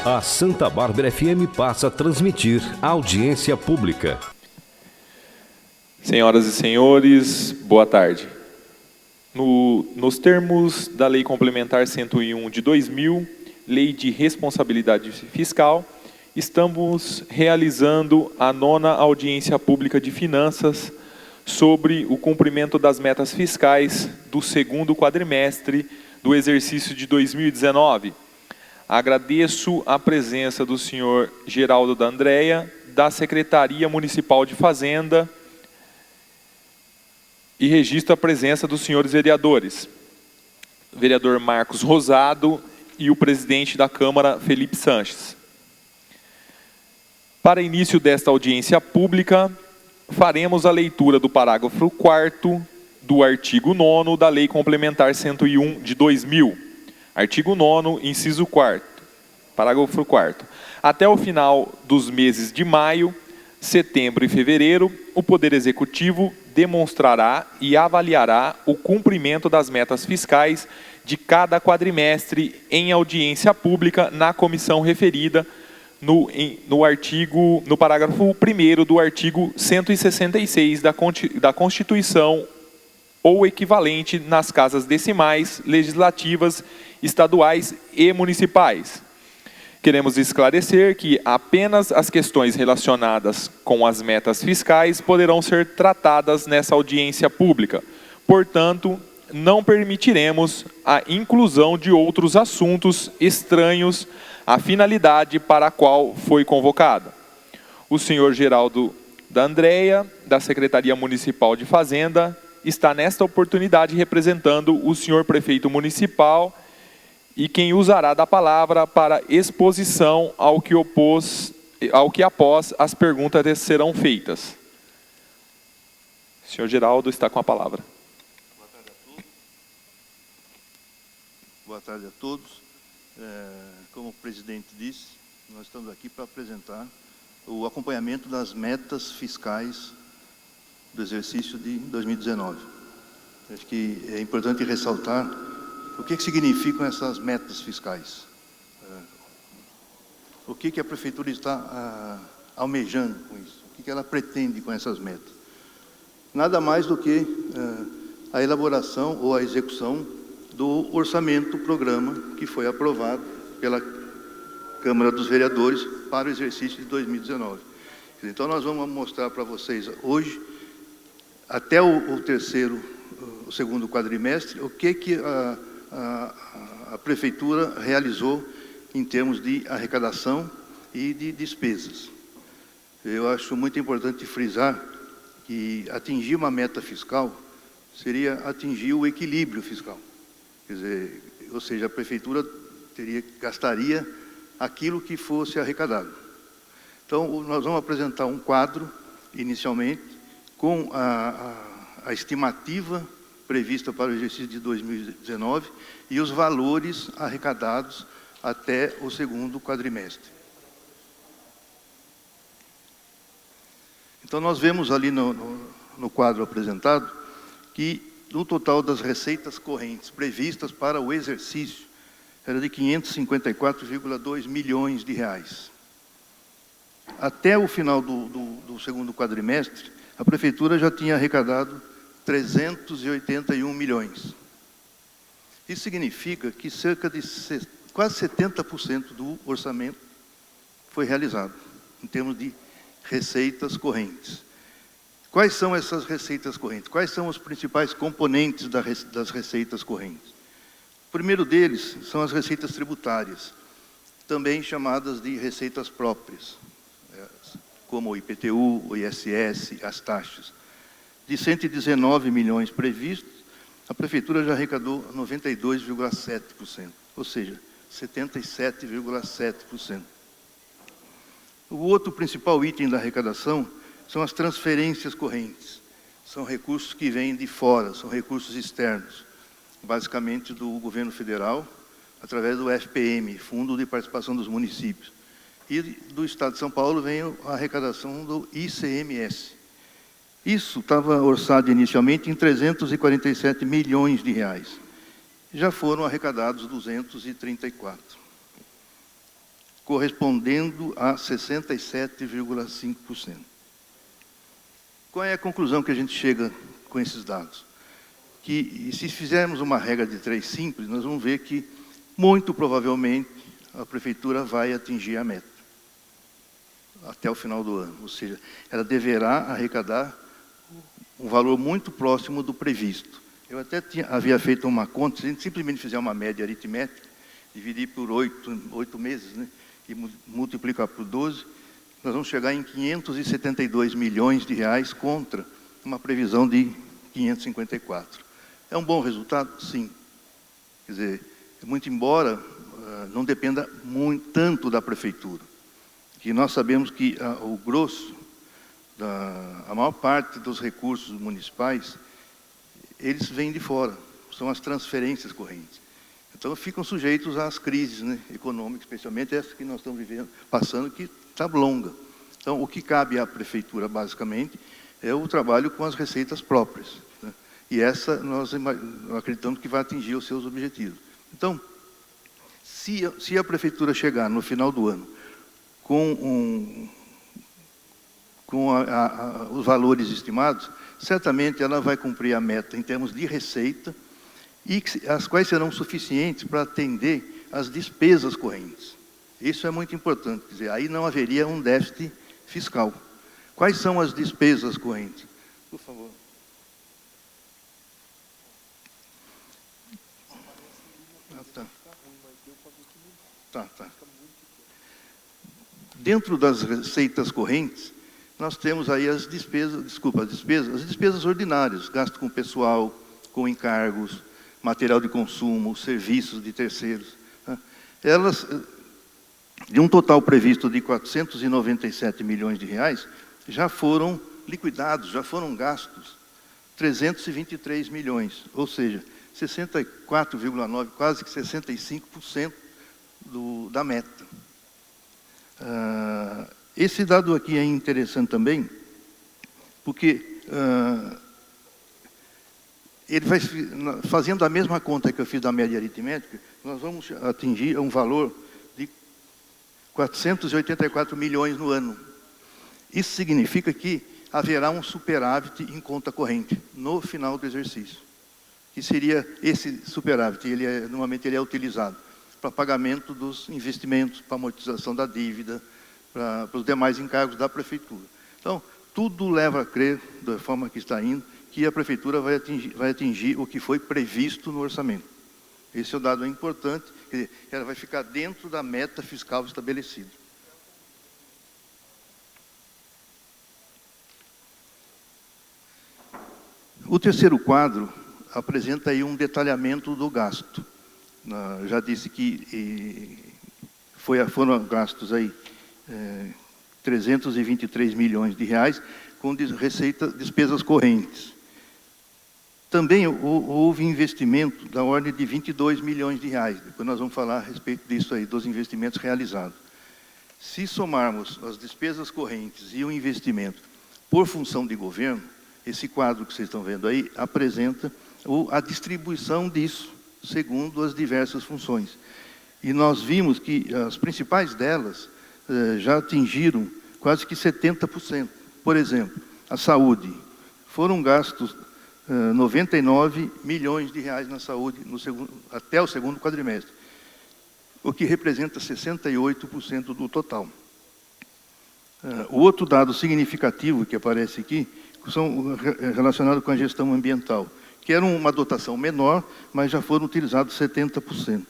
A Santa Bárbara FM passa a transmitir a audiência pública. Senhoras e senhores, boa tarde. Nos termos da Lei Complementar 101 de 2000, Lei de Responsabilidade Fiscal, estamos realizando a 9ª audiência pública de finanças sobre o cumprimento das metas fiscais do 2º quadrimestre do exercício de 2019. Agradeço a presença do senhor Geraldo D'Andrea, da Secretaria Municipal de Fazenda, e registro a presença dos senhores vereadores, vereador Marcos Rosado e o presidente da Câmara, Felipe Sanches. Para início desta audiência pública, faremos a leitura do parágrafo 4º do artigo 9º da Lei Complementar 101 de 2000. Artigo 9º, inciso 4º, parágrafo 4º. Até o final dos meses de maio, setembro e fevereiro, o Poder Executivo demonstrará e avaliará o cumprimento das metas fiscais de cada quadrimestre em audiência pública na comissão referida no parágrafo 1º do artigo 166 da Constituição ou equivalente nas casas decimais legislativas estaduais e municipais. Queremos esclarecer que apenas as questões relacionadas com as metas fiscais poderão ser tratadas nessa audiência pública. Portanto, não permitiremos a inclusão de outros assuntos estranhos à finalidade para a qual foi convocada. O senhor Geraldo D'Andrea, da Secretaria Municipal de Fazenda, está nesta oportunidade representando o senhor prefeito municipal e quem usará da palavra para exposição ao que após as perguntas serão feitas. O senhor Geraldo está com a palavra. Boa tarde a todos. Como o presidente disse, nós estamos aqui para apresentar o acompanhamento das metas fiscais do exercício de 2019. Acho que é importante ressaltar o que significam essas metas fiscais. O que a Prefeitura está almejando com isso? O que ela pretende com essas metas? Nada mais do que a elaboração ou a execução do orçamento-programa que foi aprovado pela Câmara dos Vereadores para o exercício de 2019. Então, nós vamos mostrar para vocês hoje, até o 2º quadrimestre, o que a Prefeitura realizou em termos de arrecadação e de despesas. Eu acho muito importante frisar que atingir uma meta fiscal seria atingir o equilíbrio fiscal. Quer dizer, ou seja, a Prefeitura gastaria aquilo que fosse arrecadado. Então, nós vamos apresentar um quadro, inicialmente, com a estimativa prevista para o exercício de 2019 e os valores arrecadados até o 2º quadrimestre. Então, nós vemos ali no quadro apresentado que no total das receitas correntes previstas para o exercício era de 554,2 milhões de reais. Até o final do 2º quadrimestre, a Prefeitura já tinha arrecadado 381 milhões. Isso significa que cerca de quase 70% do orçamento foi realizado, em termos de receitas correntes. Quais são essas receitas correntes? Quais são os principais componentes das receitas correntes? O primeiro deles são as receitas tributárias, também chamadas de receitas próprias, como o IPTU, o ISS, as taxas. De 119 milhões previstos, a Prefeitura já arrecadou 92,7%, ou seja, 77,7%. O outro principal item da arrecadação são as transferências correntes. São recursos que vêm de fora, são recursos externos, basicamente do governo federal, através do FPM, Fundo de Participação dos Municípios. E do Estado de São Paulo vem a arrecadação do ICMS. Isso estava orçado inicialmente em 347 milhões de reais. Já foram arrecadados 234. correspondendo a 67,5%. Qual é a conclusão que a gente chega com esses dados? Que se fizermos uma regra de 3 simples, nós vamos ver que, muito provavelmente, a Prefeitura vai atingir a meta até o final do ano. Ou seja, ela deverá arrecadar um valor muito próximo do previsto. Eu até havia feito uma conta, se a gente simplesmente fizer uma média aritmética, dividir por 8 meses, né, e multiplicar por 12, nós vamos chegar em 572 milhões de reais contra uma previsão de 554. É um bom resultado? Sim. Quer dizer, muito embora não dependa tanto da Prefeitura, que nós sabemos que o grosso, a maior parte dos recursos municipais, eles vêm de fora, são as transferências correntes. Então, ficam sujeitos às crises, né, econômicas, especialmente essa que nós estamos passando, que está longa. Então, o que cabe à Prefeitura, basicamente, é o trabalho com as receitas próprias, né? E essa nós acreditamos que vai atingir os seus objetivos. Então, se a Prefeitura chegar no final do ano com os valores estimados, certamente ela vai cumprir a meta em termos de receita, e as quais serão suficientes para atender as despesas correntes. Isso é muito importante, quer dizer, aí não haveria um déficit fiscal. Quais são as despesas correntes? Por favor. Tá. Dentro das receitas correntes, nós temos aí as despesas ordinárias, gasto com pessoal, com encargos, material de consumo, serviços de terceiros. Elas, de um total previsto de 497 milhões de reais, já foram liquidados, já foram gastos 323 milhões, ou seja, 64,9%, quase que 65% da meta. Esse dado aqui é interessante também, porque ele vai, fazendo a mesma conta que eu fiz da média aritmética, nós vamos atingir um valor de 484 milhões no ano. Isso significa que haverá um superávit em conta corrente no final do exercício. Que seria esse superávit, normalmente ele é utilizado para pagamento dos investimentos, para amortização da dívida, para os demais encargos da Prefeitura. Então, tudo leva a crer, da forma que está indo, que a Prefeitura vai atingir o que foi previsto no orçamento. Esse é o dado importante, quer dizer, ela vai ficar dentro da meta fiscal estabelecida. O terceiro quadro apresenta aí um detalhamento do gasto. Já disse que foram gastos aí 323 milhões de reais com despesas correntes. Também houve investimento da ordem de 22 milhões de reais. Depois nós vamos falar a respeito disso aí, dos investimentos realizados. Se somarmos as despesas correntes e o investimento por função de governo, esse quadro que vocês estão vendo aí apresenta a distribuição disso, segundo as diversas funções. E nós vimos que as principais delas já atingiram quase que 70%. Por exemplo, a saúde. Foram gastos 99 milhões de reais na saúde até o segundo quadrimestre, o que representa 68% do total. O outro dado significativo que aparece aqui são relacionados com a gestão ambiental, que era uma dotação menor, mas já foram utilizados 70%.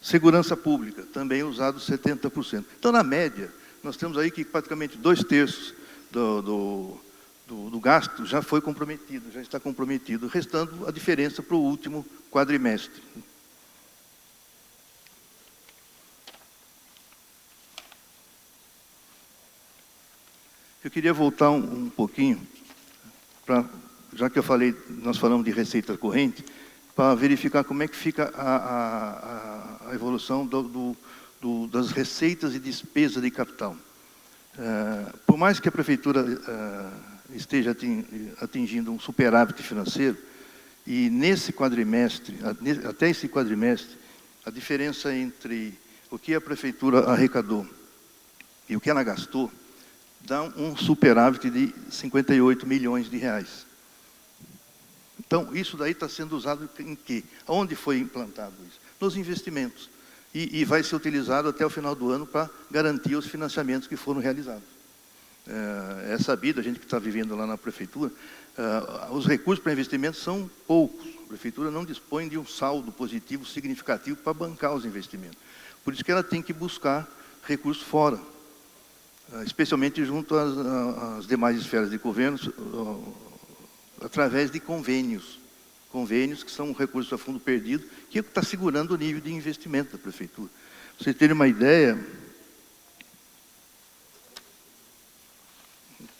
Segurança pública, também usados 70%. Então, na média, nós temos aí que praticamente 2/3 do gasto já foi comprometido, já está comprometido, restando a diferença para o último quadrimestre. Eu queria voltar um pouquinho, já que nós falamos de receita corrente, para verificar como é que fica a evolução das receitas e despesas de capital. Por mais que a Prefeitura esteja atingindo um superávit financeiro, e nesse quadrimestre, até esse quadrimestre, a diferença entre o que a Prefeitura arrecadou e o que ela gastou, dá um superávit de 58 milhões de reais. Então, isso daí está sendo usado em quê? Onde foi implantado isso? Nos investimentos. E vai ser utilizado até o final do ano para garantir os financiamentos que foram realizados. É sabido, a gente que está vivendo lá na Prefeitura, os recursos para investimentos são poucos. A Prefeitura não dispõe de um saldo positivo significativo para bancar os investimentos. Por isso que ela tem que buscar recursos fora, especialmente junto às demais esferas de governo, através de convênios. Convênios que são recursos a fundo perdido, que está segurando o nível de investimento da Prefeitura. Para vocês terem uma ideia,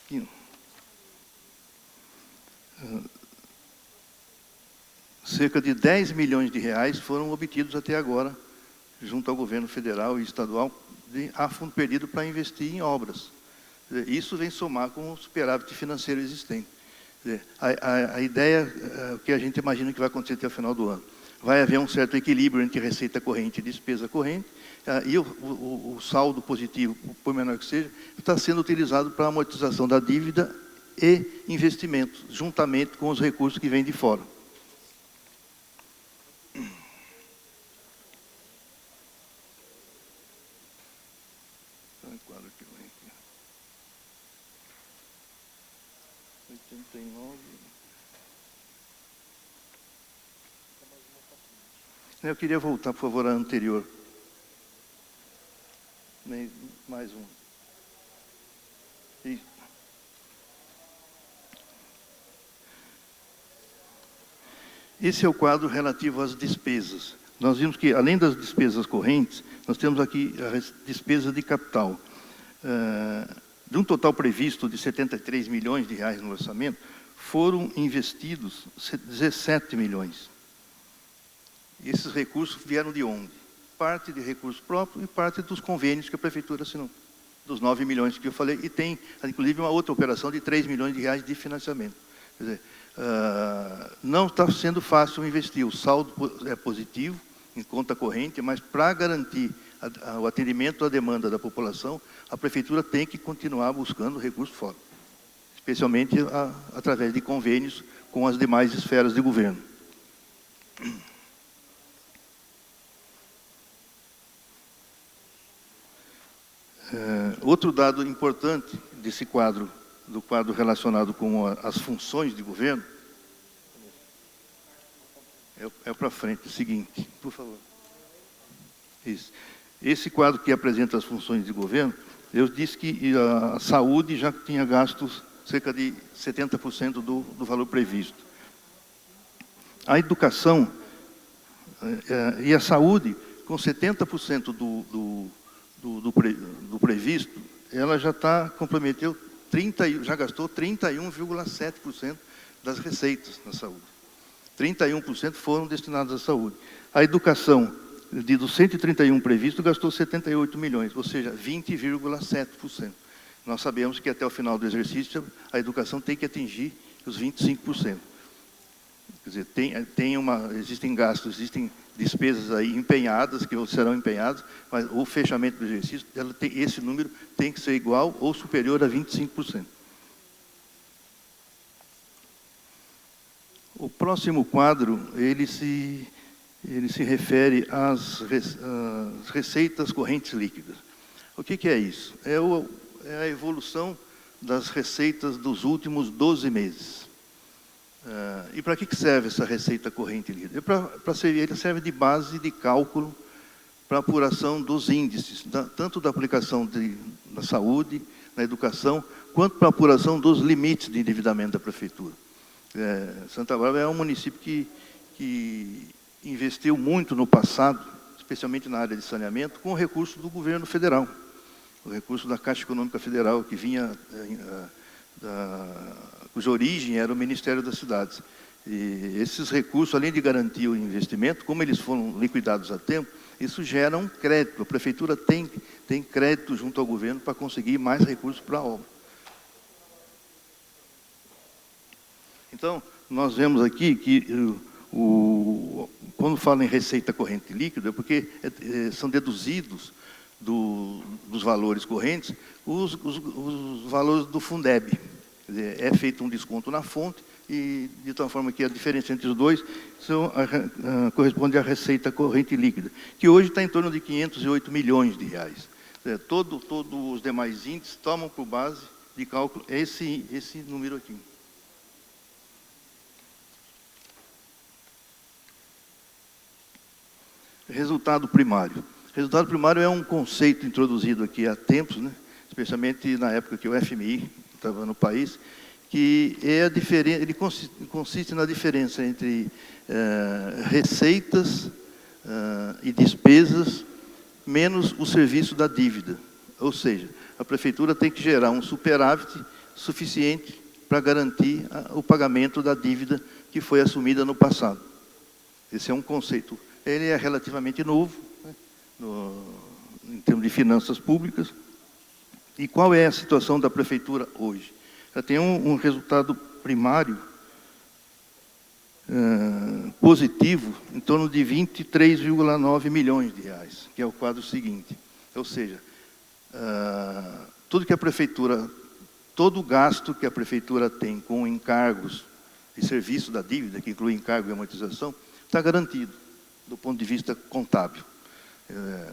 aqui, cerca de 10 milhões de reais foram obtidos até agora, junto ao governo federal e estadual, a fundo perdido para investir em obras. Isso vem somar com o superávit financeiro existente. A ideia, o que a gente imagina que vai acontecer até o final do ano, vai haver um certo equilíbrio entre receita corrente e despesa corrente, e o saldo positivo, por menor que seja, está sendo utilizado para amortização da dívida e investimentos, juntamente com os recursos que vêm de fora. Eu queria voltar, por favor, à anterior. Mais um. Isso. Esse é o quadro relativo às despesas. Nós vimos que, além das despesas correntes, nós temos aqui a despesa de capital. De um total previsto de 73 milhões de reais no orçamento, foram investidos 17 milhões. Esses recursos vieram de onde? Parte de recurso próprio e parte dos convênios que a Prefeitura assinou, dos 9 milhões que eu falei, e tem, inclusive, uma outra operação de 3 milhões de reais de financiamento. Quer dizer, não está sendo fácil investir, o saldo é positivo, em conta corrente, mas para garantir o atendimento à demanda da população, a Prefeitura tem que continuar buscando recursos fora, especialmente através de convênios com as demais esferas de governo. Outro dado importante desse quadro, do quadro relacionado com as funções de governo, é para frente, o seguinte, por favor. Isso. Esse quadro que apresenta as funções de governo, eu disse que a saúde já tinha gastos cerca de 70% do valor previsto. A educação e a saúde, com 70% do previsto, ela já comprometeu já gastou 31,7% das receitas na saúde. 31% foram destinados à saúde. A educação, dos 131 previstos, gastou 78 milhões, ou seja, 20,7%. Nós sabemos que até o final do exercício a educação tem que atingir os 25%. Quer dizer, existem gastos, existem despesas aí empenhadas, que serão empenhadas, mas o fechamento do exercício, esse número tem que ser igual ou superior a 25%. O próximo quadro, ele se refere às receitas correntes líquidas. O que é isso? É a evolução das receitas dos últimos 12 meses. E para que serve essa receita corrente líquida? Ele serve de base de cálculo para apuração dos índices, tanto da aplicação da saúde, na educação, quanto para apuração dos limites de endividamento da Prefeitura. Santa Bárbara é um município que investiu muito no passado, especialmente na área de saneamento, com o recurso do governo federal, o recurso da Caixa Econômica Federal, que vinha cuja origem era o Ministério das Cidades. E esses recursos, além de garantir o investimento, como eles foram liquidados a tempo, isso gera um crédito. A Prefeitura tem crédito junto ao governo para conseguir mais recursos para a obra. Então, nós vemos aqui que Quando fala em receita corrente líquida, é porque são deduzidos dos valores correntes os valores do Fundeb. Quer dizer, é feito um desconto na fonte e, de tal forma que a diferença entre os dois corresponde à receita corrente líquida, que hoje está em torno de 508 milhões de reais. Todos os demais índices tomam por base de cálculo esse número aqui. Resultado primário. Resultado primário é um conceito introduzido aqui há tempos, né? Especialmente na época que o FMI estava no país, que ele consiste na diferença entre receitas e despesas menos o serviço da dívida. Ou seja, a prefeitura tem que gerar um superávit suficiente para garantir o pagamento da dívida que foi assumida no passado. Esse é um conceito. Ele é relativamente novo, né, em termos de finanças públicas. E qual é a situação da prefeitura hoje? Ela tem um resultado primário positivo em torno de 23,9 milhões de reais, que é o quadro seguinte. Ou seja, todo o gasto que a prefeitura tem com encargos de serviço da dívida, que inclui encargo e amortização, está garantido do ponto de vista contábil.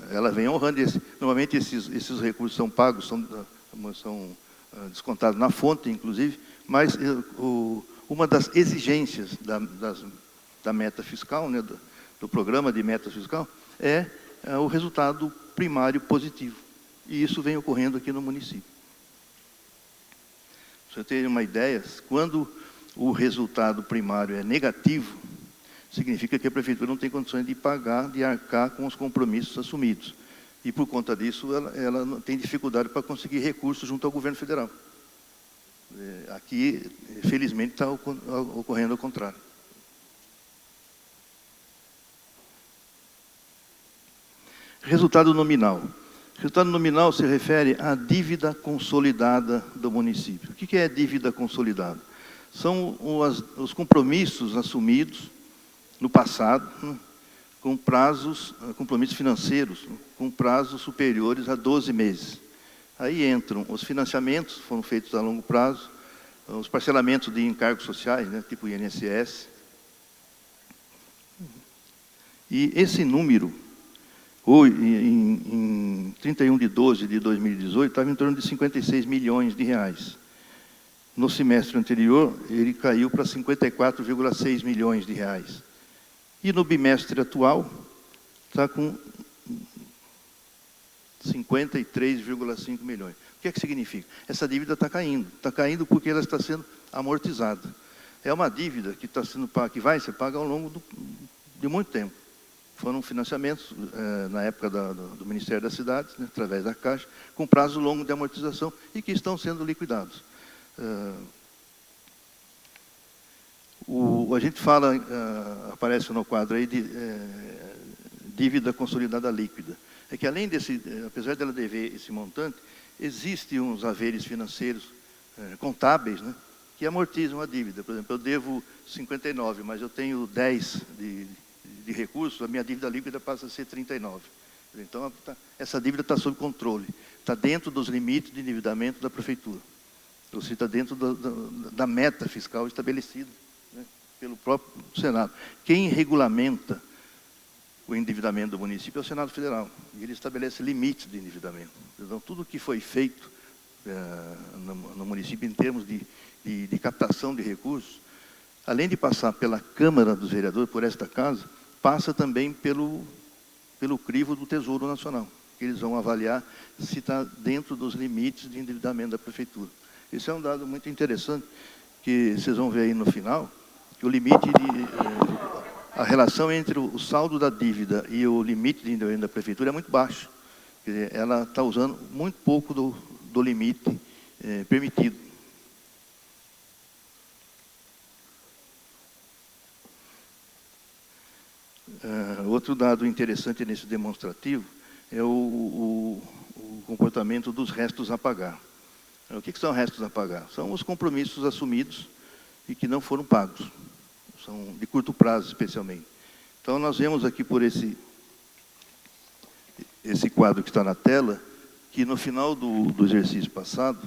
Ela vem honrando normalmente esses recursos são pagos, são descontados na fonte, inclusive, mas uma das exigências da meta fiscal, né, do programa de meta fiscal, é o resultado primário positivo. E isso vem ocorrendo aqui no município. Para você ter uma ideia, quando o resultado primário é negativo, significa que a prefeitura não tem condições de pagar, de arcar com os compromissos assumidos. E, por conta disso, ela não tem dificuldade para conseguir recursos junto ao governo federal. Aqui, felizmente, está ocorrendo ao contrário. Resultado nominal. Resultado nominal se refere à dívida consolidada do município. O que é dívida consolidada? São os compromissos assumidos no passado, né, com compromissos financeiros, com prazos superiores a 12 meses. Aí entram os financiamentos, foram feitos a longo prazo, os parcelamentos de encargos sociais, né, tipo INSS. E esse número, em 31 de 12 de 2018, estava em torno de 56 milhões de reais. No semestre anterior, ele caiu para 54,6 milhões de reais. E no bimestre atual, está com 53,5 milhões. O que é que significa? Essa dívida está caindo. Está caindo porque ela está sendo amortizada. É uma dívida que está sendo paga, que vai ser paga ao longo de muito tempo. Foram financiamentos, na época do Ministério das Cidades, né, através da Caixa, com prazo longo de amortização e que estão sendo liquidados. A gente fala, aparece no quadro aí, de dívida consolidada líquida. É que além apesar dela dever esse montante, existem uns haveres financeiros contábeis, né, que amortizam a dívida. Por exemplo, eu devo 59, mas eu tenho 10 de recursos, a minha dívida líquida passa a ser 39. Então, essa dívida está sob controle, está dentro dos limites de endividamento da prefeitura. Ou seja, está dentro da meta fiscal estabelecida, né, pelo próprio Senado. Quem regulamenta o endividamento do município é o Senado Federal, e ele estabelece limites de endividamento. Então, tudo que foi feito no município em termos de captação de recursos, além de passar pela Câmara dos Vereadores, por esta casa, passa também pelo crivo do Tesouro Nacional, que eles vão avaliar se está dentro dos limites de endividamento da prefeitura. Esse é um dado muito interessante, que vocês vão ver aí no final, que o limite a relação entre o saldo da dívida e o limite de endividamento da prefeitura é muito baixo. Quer dizer, ela está usando muito pouco do limite permitido. Outro dado interessante nesse demonstrativo é o comportamento dos restos a pagar. O que são restos a pagar? São os compromissos assumidos e que não foram pagos. são de curto prazo, especialmente. Então, nós vemos aqui por esse quadro que está na tela, que no final do exercício passado,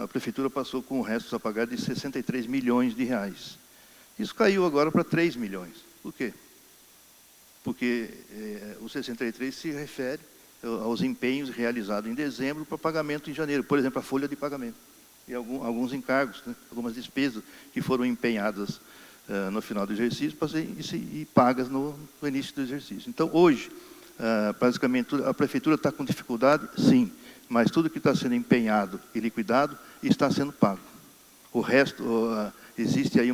a Prefeitura passou com restos a pagar de 63 milhões de reais. Isso caiu agora para 3 milhões. Por quê? Porque o 63 se refere aos empenhos realizados em dezembro para pagamento em janeiro. Por exemplo, a folha de pagamento. E alguns encargos, né? Algumas despesas que foram empenhadas no final do exercício e pagas no início do exercício. Então, hoje, basicamente, a Prefeitura está com dificuldade, sim, mas tudo que está sendo empenhado e liquidado está sendo pago. O resto, existe aí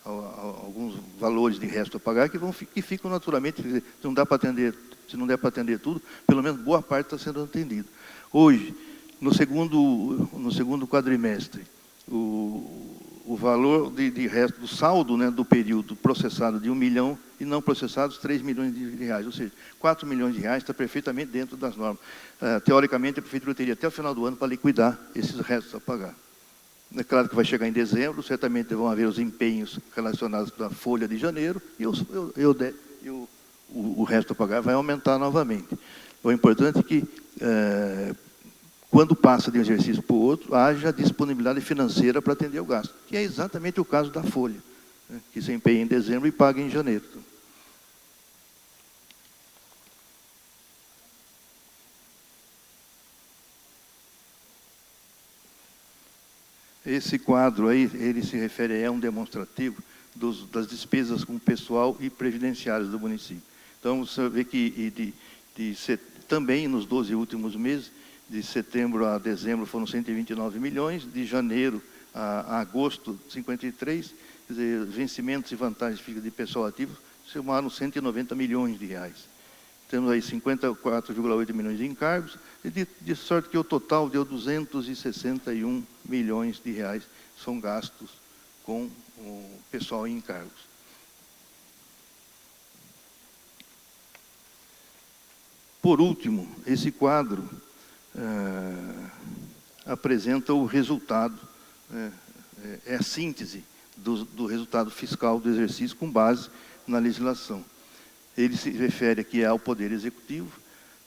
alguns valores de resto a pagar que ficam naturalmente, se não der para atender tudo, pelo menos boa parte está sendo atendido. Hoje, no segundo quadrimestre, o valor de resto do saldo, né, do período processado de 1 milhão e não processados 3 milhões de reais, ou seja, 4 milhões de reais está perfeitamente dentro das normas. Teoricamente, a Prefeitura teria até o final do ano para liquidar esses restos a pagar. É claro que vai chegar em dezembro, certamente vão haver os empenhos relacionados à folha de janeiro e o resto a pagar vai aumentar novamente. O importante é que, quando passa de um exercício para o outro, haja disponibilidade financeira para atender o gasto, que é exatamente o caso da folha, né, que se empenha em dezembro e paga em janeiro. Esse quadro aí, ele se refere a um demonstrativo das despesas com pessoal e previdenciários do município. Então, você vê que também nos 12 últimos meses, de setembro a dezembro foram 129 milhões, de janeiro a agosto 53, quer dizer, vencimentos e vantagens físicas de pessoal ativo somaram 190 milhões de reais. Temos aí 54,8 milhões de encargos, e de sorte que o total deu 261 milhões de reais, são gastos com o pessoal em encargos. Por último, esse quadro apresenta o resultado, é a síntese do resultado fiscal do exercício com base na legislação. Ele se refere aqui ao Poder Executivo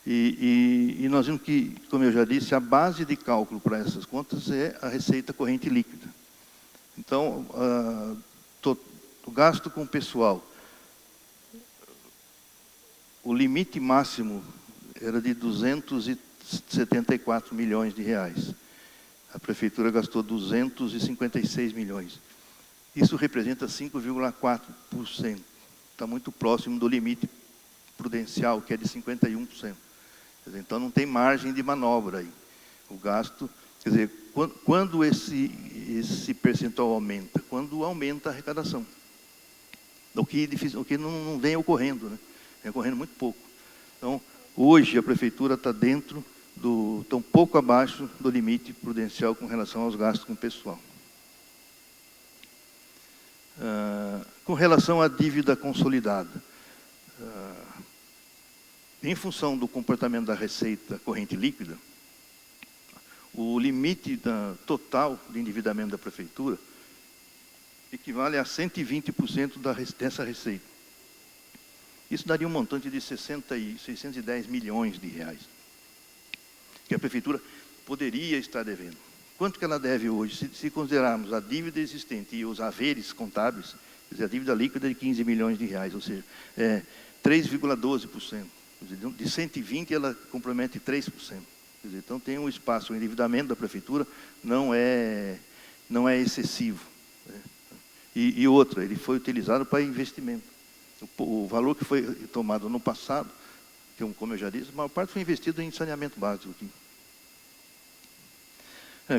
e nós vimos que, como eu já disse, a base de cálculo para essas contas é a receita corrente líquida. Então, o gasto com o pessoal, o limite máximo era de 274 milhões de reais. A Prefeitura gastou 256 milhões. Isso representa 5,4%. Está muito próximo do limite prudencial, que é de 51%. Então, não tem margem de manobra aí. O gasto, quer dizer, quando esse percentual aumenta? Quando aumenta a arrecadação. O que não vem ocorrendo, né? Vem ocorrendo muito pouco. Então, hoje a Prefeitura está está um pouco abaixo do limite prudencial com relação aos gastos com o pessoal. Com relação à dívida consolidada, em função do comportamento da receita corrente líquida, o limite total de endividamento da Prefeitura equivale a 120% dessa receita. Isso daria um montante de 610 milhões de reais, que a Prefeitura poderia estar devendo. Quanto que ela deve hoje? Se considerarmos a dívida existente e os haveres contábeis, quer dizer, a dívida líquida é de 15 milhões de reais, ou seja, 3,12%. De 120, ela compromete 3%. Quer dizer, então, tem um espaço, o endividamento da Prefeitura não é excessivo. Né? E outra, ele foi utilizado para investimento. O valor que foi tomado no passado, como eu já disse, a maior parte foi investido em saneamento básico aqui.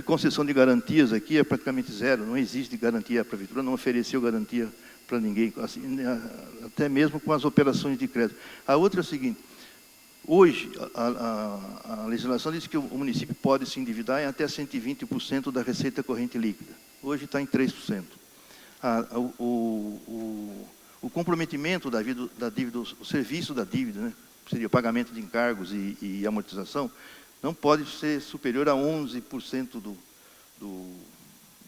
Concessão de garantias aqui é praticamente zero, não existe garantia, a Prefeitura não ofereceu garantia para ninguém, assim, até mesmo com as operações de crédito. A outra é a seguinte, hoje a legislação diz que o município pode se endividar em até 120% da receita corrente líquida, hoje está em 3%. O comprometimento da dívida, o serviço da dívida, né, seria o pagamento de encargos e amortização, não pode ser superior a 11%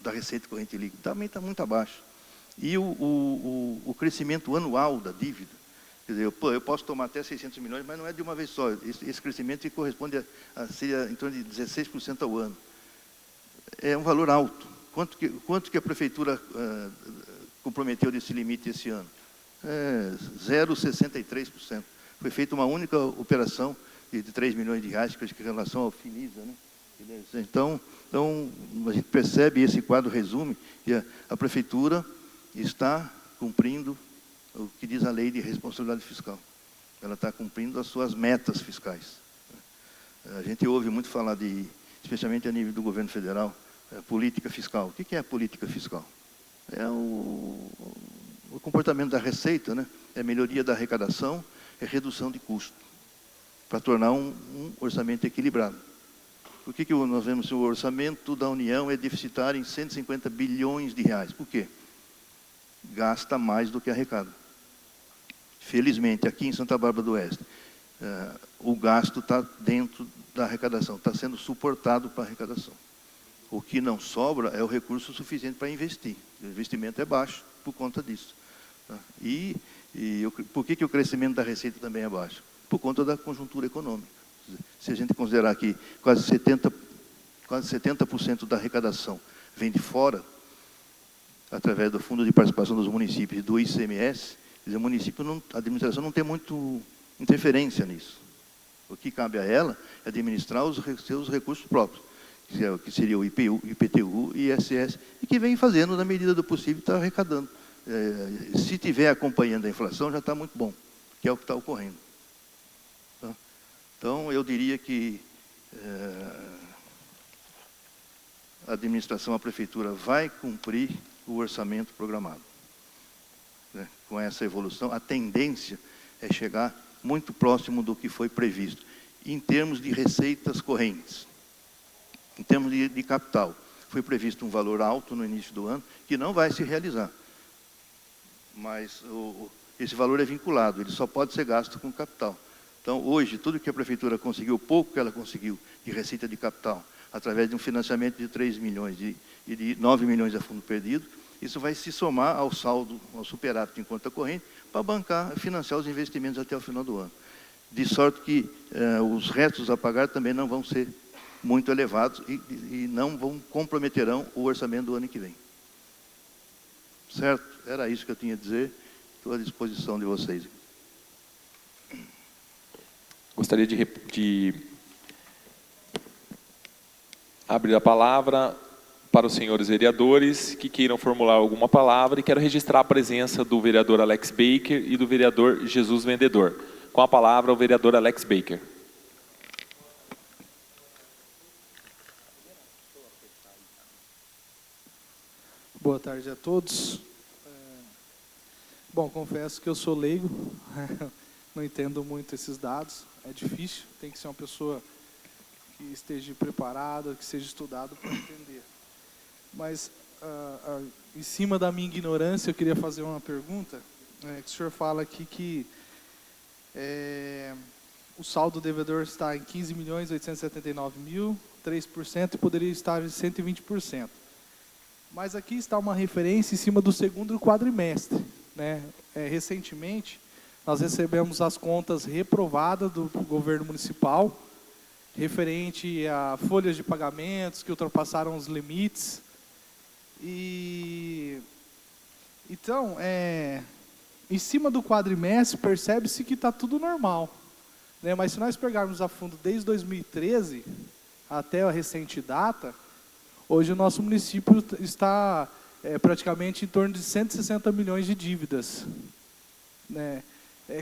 da receita corrente líquida. Também está muito abaixo. E o crescimento anual da dívida, quer dizer, eu posso tomar até 600 milhões, mas não é de uma vez só. Esse crescimento corresponde a ser em torno de 16% ao ano. É um valor alto. Quanto que a Prefeitura comprometeu desse limite esse ano? 0,63%. Foi feita uma única operação de 3 milhões de reais, que em relação ao Finisa, né? Então, a gente percebe, esse quadro resume, que a Prefeitura está cumprindo o que diz a lei de responsabilidade fiscal. Ela está cumprindo as suas metas fiscais. A gente ouve muito falar especialmente a nível do governo federal, política fiscal. O que é a política fiscal? É o comportamento da receita, né? É a melhoria da arrecadação, é redução de custo, para tornar um orçamento equilibrado. Por que nós vemos que o orçamento da União é deficitário em 150 bilhões de reais? Por quê? Gasta mais do que arrecada. Felizmente, aqui em Santa Bárbara do Oeste, o gasto está dentro da arrecadação, está sendo suportado para a arrecadação. O que não sobra é o recurso suficiente para investir. O investimento é baixo por conta disso. Tá? Por que o crescimento da receita também é baixo? Por conta da conjuntura econômica. Se a gente considerar que quase 70% da arrecadação vem de fora, através do Fundo de Participação dos Municípios e do ICMS, a administração não tem muito interferência nisso. O que cabe a ela é administrar os seus recursos próprios, que seria o IPTU e ISS, e que vem fazendo, na medida do possível, está arrecadando. Se estiver acompanhando a inflação, já está muito bom, que é o que está ocorrendo. Tá? Então, eu diria que a administração, a Prefeitura, vai cumprir o orçamento programado. Né? Com essa evolução, a tendência é chegar muito próximo do que foi previsto, em termos de receitas correntes. Em termos de capital, foi previsto um valor alto no início do ano, que não vai se realizar. Mas esse valor é vinculado, ele só pode ser gasto com capital. Então, hoje, tudo que a Prefeitura conseguiu, pouco que ela conseguiu de receita de capital, através de um financiamento de 3 milhões e de 9 milhões a fundo perdido, isso vai se somar ao saldo, ao superávit em conta corrente, para bancar, financiar os investimentos até o final do ano. De sorte que os restos a pagar também não vão ser muito elevados e não comprometerão o orçamento do ano que vem. Certo? Era isso que eu tinha a dizer. Estou à disposição de vocês. Gostaria de abrir a palavra para os senhores vereadores que queiram formular alguma palavra, e quero registrar a presença do vereador Alex Baker e do vereador Jesus Vendedor. Com a palavra, o vereador Alex Baker. Boa tarde a todos. Bom, confesso que eu sou leigo, não entendo muito esses dados, é difícil, tem que ser uma pessoa que esteja preparada, que seja estudado para entender. Mas, em cima da minha ignorância, eu queria fazer uma pergunta, que o senhor fala aqui que o saldo devedor está em 15.879.000, 3%, e poderia estar em 120%. Mas aqui está uma referência em cima do segundo quadrimestre. Né? Recentemente, nós recebemos as contas reprovadas do governo municipal, referente a folhas de pagamentos que ultrapassaram os limites. Então, em cima do quadrimestre, percebe-se que está tudo normal. Né? Mas se nós pegarmos a fundo desde 2013 até a recente data, hoje o nosso município está praticamente em torno de 160 milhões de dívidas. Né?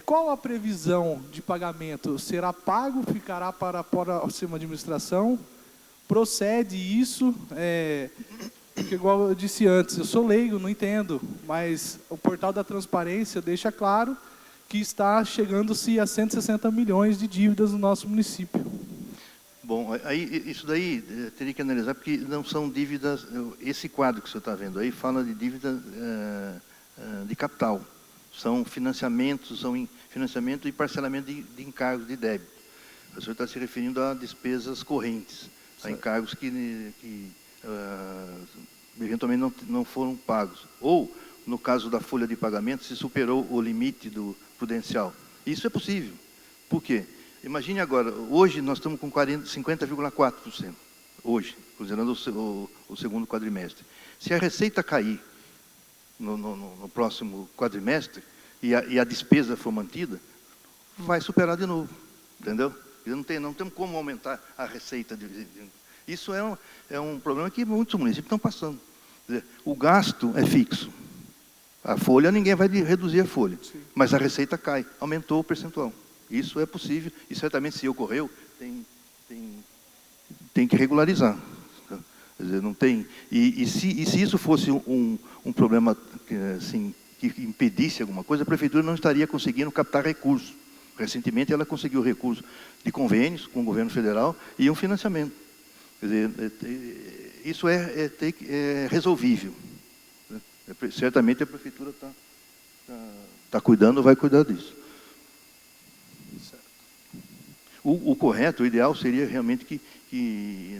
Qual a previsão de pagamento? Será pago? Ficará para a próxima administração? Procede isso? Porque, igual eu disse antes, eu sou leigo, não entendo, mas o portal da transparência deixa claro que está chegando-se a 160 milhões de dívidas no nosso município. Bom, isso daí teria que analisar, porque não são dívidas. Esse quadro que o senhor está vendo aí fala de dívida de capital. São financiamentos, financiamento e parcelamento de encargos de débito. O senhor está se referindo a despesas correntes, a encargos que eventualmente não foram pagos. Ou no caso da folha de pagamento, se superou o limite do prudencial. Isso é possível. Por quê? Imagine agora, hoje nós estamos com 50,4%, hoje, considerando o segundo quadrimestre. Se a receita cair no próximo quadrimestre e a despesa for mantida, vai superar de novo, entendeu? Não temos como aumentar a receita. Isso é um problema que muitos municípios estão passando. Quer dizer, o gasto é fixo. A folha, ninguém vai reduzir a folha, sim, mas a receita cai, aumentou o percentual. Isso é possível, e certamente se ocorreu, tem que regularizar. Quer dizer, não tem. E se isso fosse um problema assim, que impedisse alguma coisa, a prefeitura não estaria conseguindo captar recursos. Recentemente ela conseguiu recursos de convênios com o governo federal e um financiamento. Quer dizer, isso é resolvível. Certamente a prefeitura está cuidando, vai cuidar disso. O correto, o ideal seria realmente que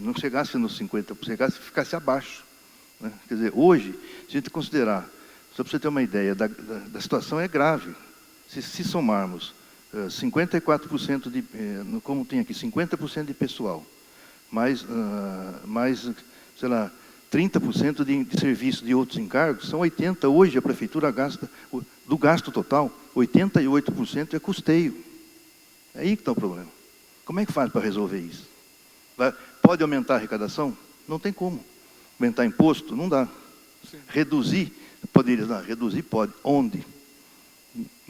não chegasse nos 50%, ficasse abaixo. Né? Quer dizer, hoje, se a gente considerar, só para você ter uma ideia, da situação é grave. Se somarmos 54% como tem aqui, 50% de pessoal, mais sei lá, 30% de serviço de outros encargos, são 80%. Hoje a prefeitura gasta, do gasto total, 88% é custeio. É aí que está o problema. Como é que faz para resolver isso? Pode aumentar a arrecadação? Não tem como. Aumentar imposto? Não dá. Sim. Reduzir? Poderia dar. Reduzir pode. Onde?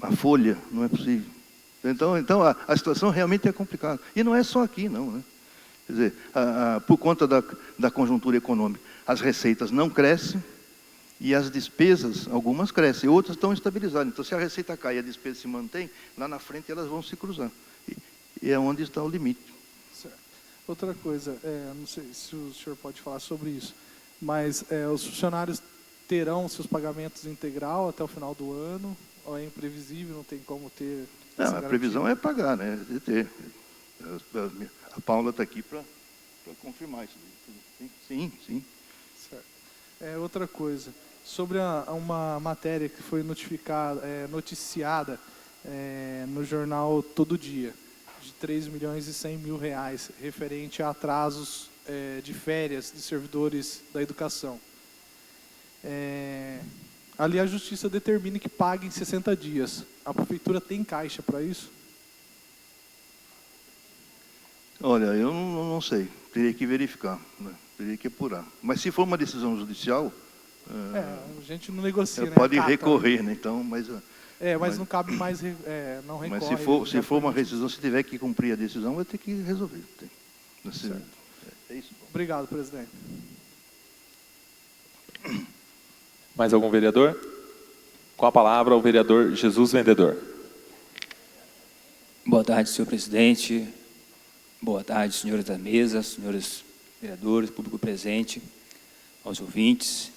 A folha? Não é possível. Então a situação realmente é complicada. E não é só aqui, não. Né? Quer dizer, por conta da conjuntura econômica, as receitas não crescem e as despesas, algumas crescem, outras estão estabilizadas. Então, se a receita cai e a despesa se mantém, lá na frente elas vão se cruzar. E é onde está o limite. Certo. Outra coisa, não sei se o senhor pode falar sobre isso, mas os funcionários terão seus pagamentos integral até o final do ano, ou é imprevisível, não tem como ter... Não, a previsão é pagar, né? De ter. A Paula está aqui para confirmar isso. Sim. Certo. Outra coisa, sobre uma matéria que foi noticiada no jornal Todo Dia, de 3.100.000 reais, referente a atrasos de férias de servidores da educação. Ali a justiça determina que pague em 60 dias. A prefeitura tem caixa para isso? Olha, eu não sei. Teria que verificar, né? Teria que apurar. Mas se for uma decisão judicial... a gente não negocia, né? Pode recorrer, né? Então, mas não cabe mais... não recorre. Mas se for uma decisão, se tiver que cumprir a decisão, vai ter que resolver. É isso. Obrigado, presidente. Mais algum vereador? Com a palavra, o vereador Jesus Vendedor. Boa tarde, senhor presidente. Boa tarde, senhores da mesa, senhores vereadores, público presente, aos ouvintes.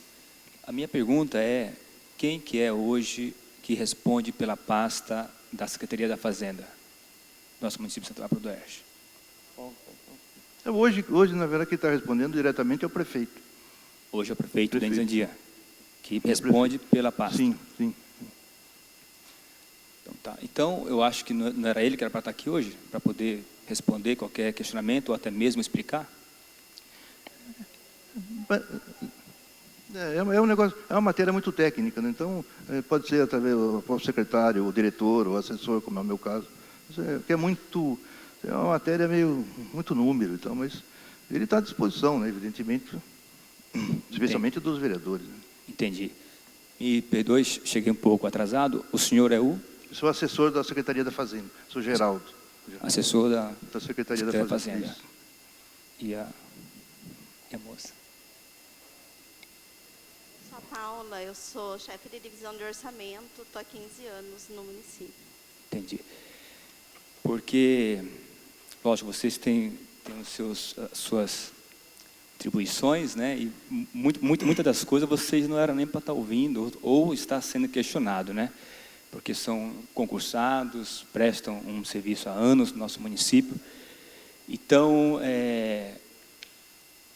A minha pergunta é, quem que é hoje que responde pela pasta da Secretaria da Fazenda, nosso município Santa Bárbara do Oeste? Hoje, na verdade, quem está respondendo diretamente é o prefeito. Hoje é o prefeito Denis Andia, que responde pela pasta. Sim. Então, tá. Então, eu acho que não era ele que era para estar aqui hoje, para poder responder qualquer questionamento ou até mesmo explicar? Um negócio, é uma matéria muito técnica, né? Então pode ser através do próprio secretário, o diretor, o assessor, como é o meu caso. É uma matéria muito número, então, mas ele está à disposição, né? Evidentemente, especialmente dos vereadores. Né? Entendi. Me perdoe, cheguei um pouco atrasado. O senhor é o? Eu sou assessor da Secretaria da Fazenda, sou Geraldo. Assessor da Secretaria da Fazenda. E a moça? Sou a Paula, eu sou chefe de divisão de orçamento, estou há 15 anos no município. Entendi. Porque, lógico, vocês têm suas atribuições, né? E muitas das coisas vocês não eram nem para estar ouvindo ou está sendo questionado, né? Porque são concursados, prestam um serviço há anos no nosso município. Então,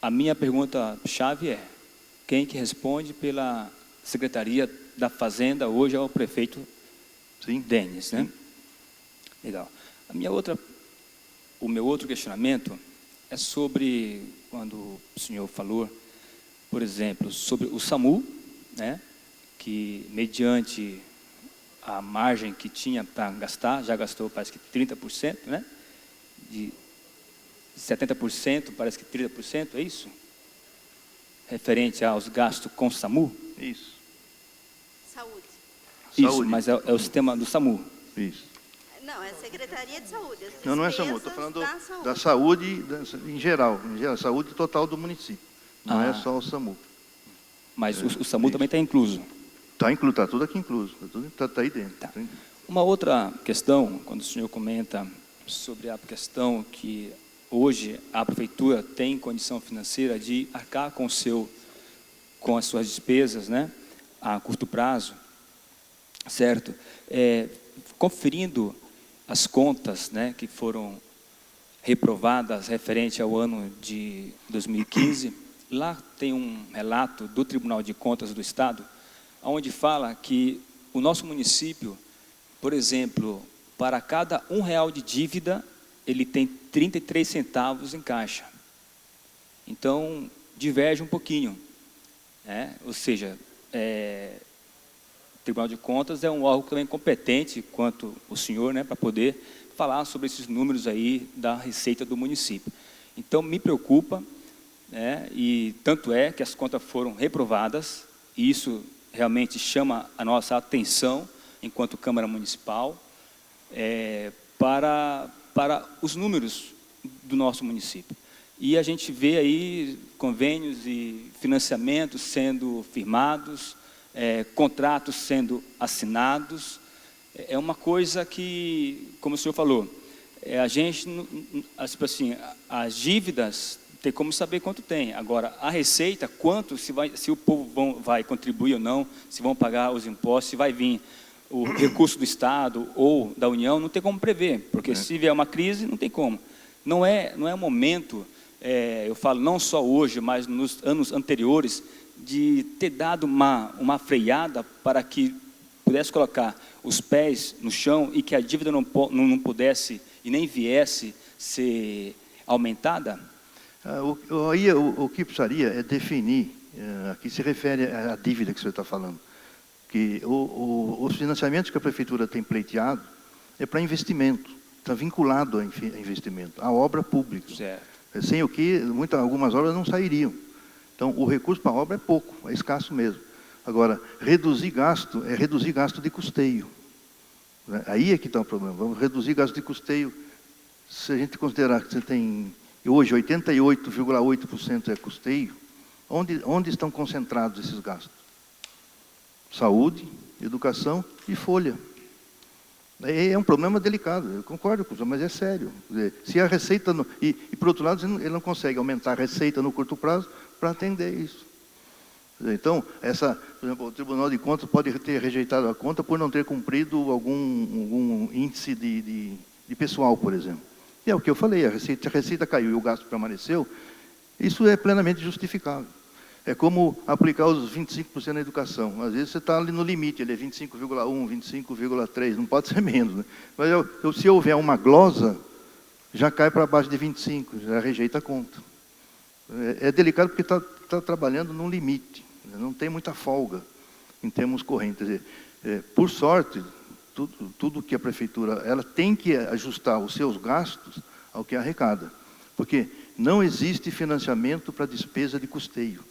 a minha pergunta-chave é, quem que responde pela Secretaria da Fazenda hoje é o prefeito Sim. Denis, né? Legal. O meu outro questionamento é sobre, quando o senhor falou, por exemplo, sobre o SAMU, né? Que mediante a margem que tinha para gastar, já gastou parece que 30%, né? De 70%, parece que 30%, é isso? Referente aos gastos com o SAMU? Isso. Saúde. Isso, Saúde. mas é o sistema do SAMU. Isso. Não, é Secretaria de Saúde. As Não é SAMU, estou despesas falando da da saúde em geral, saúde total do município. Não é só o SAMU. Mas o SAMU também está incluso. Está tudo aqui incluso, está aí dentro. Tá. Uma outra questão, quando o senhor comenta sobre a questão que hoje a prefeitura tem condição financeira de arcar com as suas despesas, né, a curto prazo, certo? Conferindo as contas, né, que foram reprovadas referente ao ano de 2015, lá tem um relato do Tribunal de Contas do Estado, onde fala que o nosso município, por exemplo, para cada R$1 de dívida, ele tem 33 centavos em caixa. Então, diverge um pouquinho, né? Ou seja, o Tribunal de Contas é um órgão também competente, quanto o senhor, né, para poder falar sobre esses números aí da receita do município. Então, me preocupa, né, e tanto é que as contas foram reprovadas, e isso realmente chama a nossa atenção, enquanto Câmara Municipal, para os números do nosso município. E a gente vê aí convênios e financiamentos sendo firmados, contratos sendo assinados. É uma coisa que, como o senhor falou, a gente, assim, as dívidas, tem como saber quanto tem. Agora, a receita, quanto, se o povo vai contribuir ou não, se vão pagar os impostos, se vai vir o recurso do Estado ou da União, não tem como prever, porque se vier uma crise, não tem como. Não é momento, eu falo não só hoje, mas nos anos anteriores, de ter dado uma freada para que pudesse colocar os pés no chão e que a dívida não pudesse e nem viesse ser aumentada? O que precisaria é definir, aqui se refere à dívida que o senhor está falando, que os financiamentos que a prefeitura tem pleiteado é para investimento, está vinculado a investimento, a obra pública. Certo. Sem o que algumas obras não sairiam. Então, o recurso para a obra é pouco, é escasso mesmo. Agora, reduzir gasto é reduzir gasto de custeio. Aí é que está o problema. Vamos reduzir gasto de custeio. Se a gente considerar que você tem hoje 88,8% é custeio, onde estão concentrados esses gastos? Saúde, educação e folha. É um problema delicado, eu concordo com o senhor, mas é sério. Quer dizer, se a receita... E, por outro lado, ele não consegue aumentar a receita no curto prazo para atender isso. Então, por exemplo, o Tribunal de Contas pode ter rejeitado a conta por não ter cumprido algum índice de pessoal, por exemplo. E é o que eu falei, se a receita caiu e o gasto permaneceu, isso é plenamente justificável. É como aplicar os 25% na educação. Às vezes você está ali no limite, ele é 25,1, 25,3, não pode ser menos. Né? Mas se houver uma glosa, já cai para baixo de 25, já rejeita a conta. É delicado porque está trabalhando num limite, não tem muita folga em termos correntes. Quer dizer, por sorte, tudo que a prefeitura, ela tem que ajustar os seus gastos ao que arrecada, porque não existe financiamento para despesa de custeio.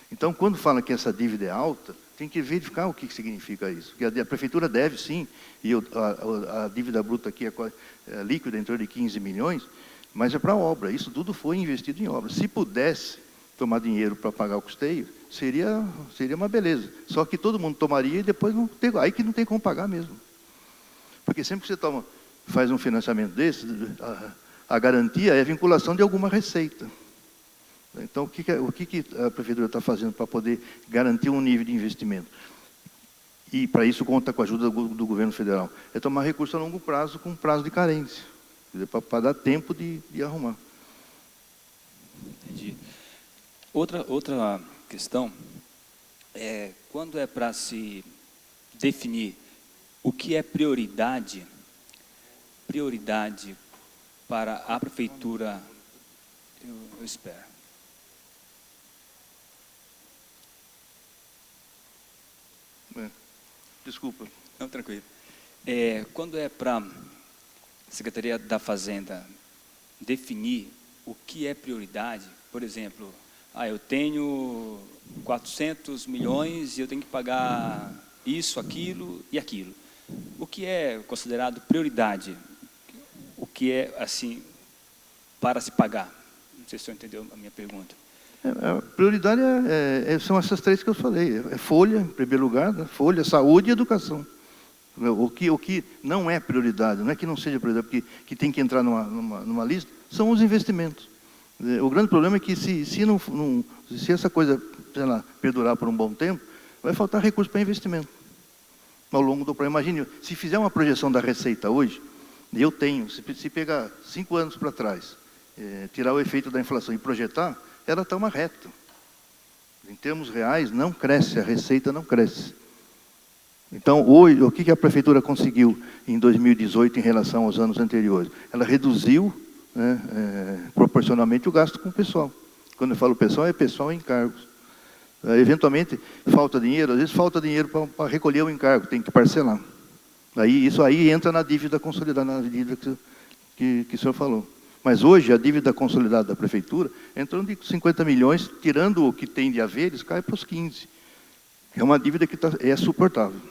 Então, quando fala que essa dívida é alta, tem que verificar o que significa isso. Porque a prefeitura deve, sim, e a dívida bruta aqui é líquida, em torno de 15 milhões, mas é para obra. Isso tudo foi investido em obra. Se pudesse tomar dinheiro para pagar o custeio, seria uma beleza. Só que todo mundo tomaria e depois não tem, aí que não tem como pagar mesmo. Porque sempre que você faz um financiamento desse, a garantia é a vinculação de alguma receita. Então, o que a prefeitura está fazendo para poder garantir um nível de investimento? E, para isso, conta com a ajuda do governo federal. É tomar recurso a longo prazo com prazo de carência, para dar tempo de arrumar. Entendi. Outra questão, quando é para se definir o que é prioridade para a prefeitura. Eu espero. Desculpa. Não, tranquilo. Quando é para a Secretaria da Fazenda definir o que é prioridade, por exemplo, eu tenho 400 milhões e eu tenho que pagar isso, aquilo e aquilo. O que é considerado prioridade? O que é, assim, para se pagar? Não sei se você entendeu a minha pergunta. A prioridade são essas três que eu falei. É folha, em primeiro lugar, né? Folha, saúde e educação. O que não é prioridade, não é que não seja prioridade, porque que tem que entrar numa lista, são os investimentos. O grande problema é que se essa coisa, sei lá, perdurar por um bom tempo, vai faltar recurso para investimento. Ao longo do programa. Imagine, se fizer uma projeção da receita hoje, eu tenho, se pegar 5 anos para trás, tirar o efeito da inflação e projetar, ela está uma reta. Em termos reais, não cresce, a receita não cresce. Então, hoje, o que a prefeitura conseguiu em 2018 em relação aos anos anteriores? Ela reduziu, né, proporcionalmente o gasto com o pessoal. Quando eu falo pessoal, é pessoal em encargos. Eventualmente, falta dinheiro, às vezes falta dinheiro para recolher o encargo, tem que parcelar. Isso aí entra na dívida consolidada, na dívida que o senhor falou. Mas hoje, a dívida consolidada da prefeitura é em torno de 50 milhões, tirando o que tem de haveres, cai para os 15. É uma dívida que é suportável.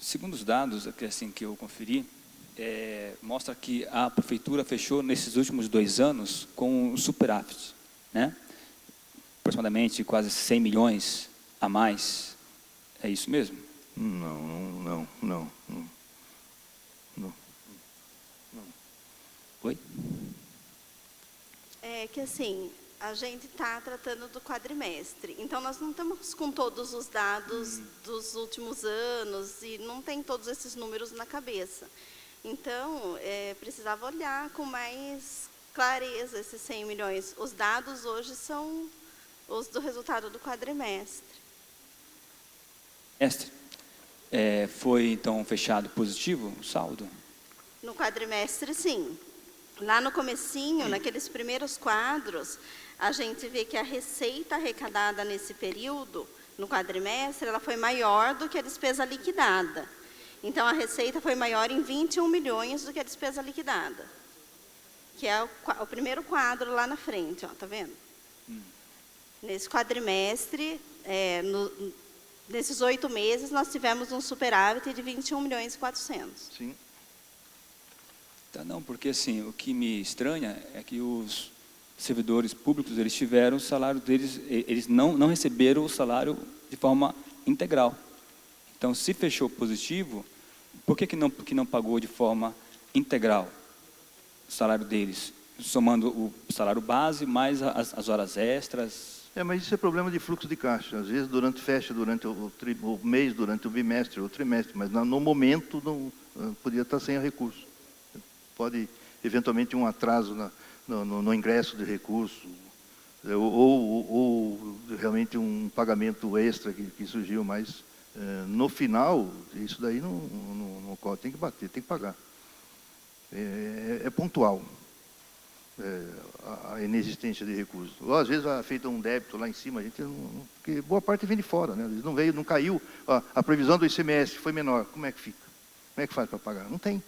Segundo os dados que eu conferi, mostra que a prefeitura fechou nesses últimos 2 anos com um superávit, né? Aproximadamente quase 100 milhões a mais. É isso mesmo? Não. Oi? É que assim, a gente está tratando do quadrimestre, então nós não estamos com todos os dados dos últimos anos e não tem todos esses números na cabeça. Então, precisava olhar com mais clareza esses 100 milhões. Os dados hoje são os do resultado do quadrimestre. Foi então fechado positivo o saldo? No quadrimestre, sim. Lá no comecinho, naqueles primeiros quadros, a gente vê que a receita arrecadada nesse período, no quadrimestre, ela foi maior do que a despesa liquidada. Então, a receita foi maior em 21 milhões do que a despesa liquidada. Que é o primeiro quadro lá na frente, ó, tá vendo? Nesse quadrimestre, nesses 8 meses, nós tivemos um superávit de 21 milhões e 400. Sim. Não, porque assim, o que me estranha é que os servidores públicos, eles tiveram o salário deles, eles não receberam o salário de forma integral. Então, se fechou positivo, por que não pagou de forma integral o salário deles? Somando o salário base, mais as horas extras. Mas isso é problema de fluxo de caixa. Às vezes, fecha durante o mês, durante o bimestre, o trimestre, mas no momento não podia estar sem recurso. Pode, eventualmente, um atraso no ingresso de recurso, ou realmente um pagamento extra que surgiu, mas no final, isso daí não ocorre, tem que bater, tem que pagar. É pontual a inexistência de recursos. Ou, às vezes, feito um débito lá em cima, porque boa parte vem de fora, né? Não veio, não caiu, a previsão do ICMS foi menor, como é que fica? Como é que faz para pagar? Não tem.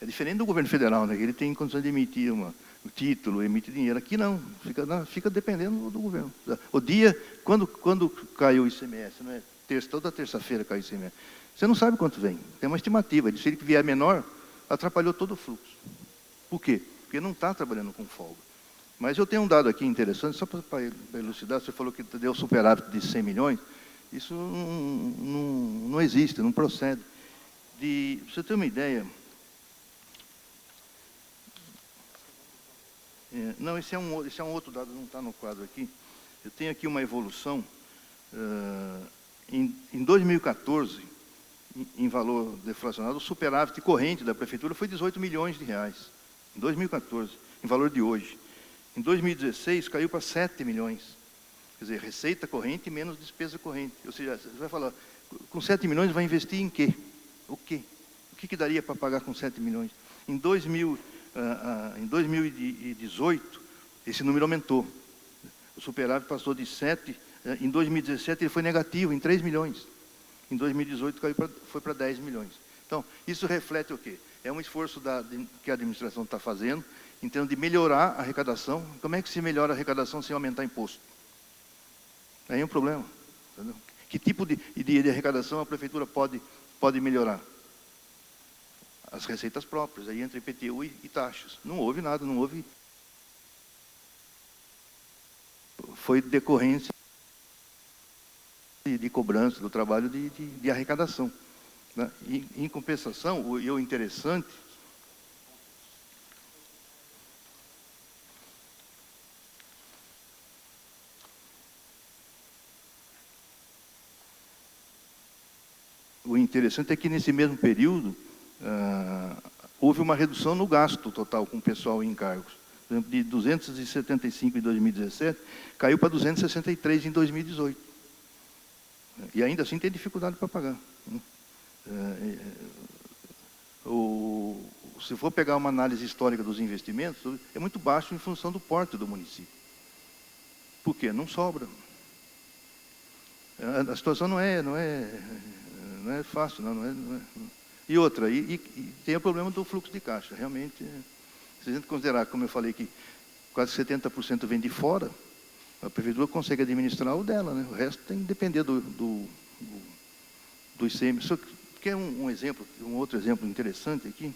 É diferente do governo federal, né? Ele tem condições de emitir um título, emite dinheiro. Aqui não, fica dependendo do governo. O dia, quando caiu o ICMS, né? Toda terça-feira cai o ICMS, você não sabe quanto vem. Tem uma estimativa. Se ele vier menor, atrapalhou todo o fluxo. Por quê? Porque não está trabalhando com folga. Mas eu tenho um dado aqui interessante, só para elucidar, você falou que deu superávit de 100 milhões, isso não existe, não procede. Para você ter uma ideia... esse é um outro dado, não está no quadro aqui. Eu tenho aqui uma evolução. Em 2014, em valor deflacionado, o superávit corrente da prefeitura foi 18 milhões de reais. Em 2014, em valor de hoje. Em 2016, caiu para 7 milhões. Quer Quer dizer, receita corrente menos despesa corrente. Ou seja, você vai falar, com 7 milhões vai investir em quê? O quê? O que daria para pagar com 7 milhões? Em 2018, esse número aumentou. O superávit passou de 7, em 2017 ele foi negativo, em 3 milhões. Em 2018 foi para 10 milhões. Então, isso reflete o quê? É um esforço que a administração está fazendo, em termos de melhorar a arrecadação. Como é que se melhora a arrecadação sem aumentar imposto? Aí é um problema. Entendeu? Que tipo de arrecadação a prefeitura pode melhorar? As receitas próprias, aí entre IPTU e taxas. Não houve nada, não houve. Foi decorrência de cobrança do trabalho de arrecadação. Né? E, em compensação, o interessante é que nesse mesmo período houve uma redução no gasto total com pessoal e encargos. Por exemplo, de 275 em 2017, caiu para 263 em 2018. E ainda assim tem dificuldade para pagar. Se for pegar uma análise histórica dos investimentos, é muito baixo em função do porte do município. Por quê? Não sobra. A situação não é fácil, não é. E outra, e tem o problema do fluxo de caixa. Realmente, se a gente considerar, como eu falei, que quase 70% vem de fora, a prefeitura consegue administrar o dela, né? O resto tem que depender do ICMS. Só que quer um exemplo, um outro exemplo interessante aqui?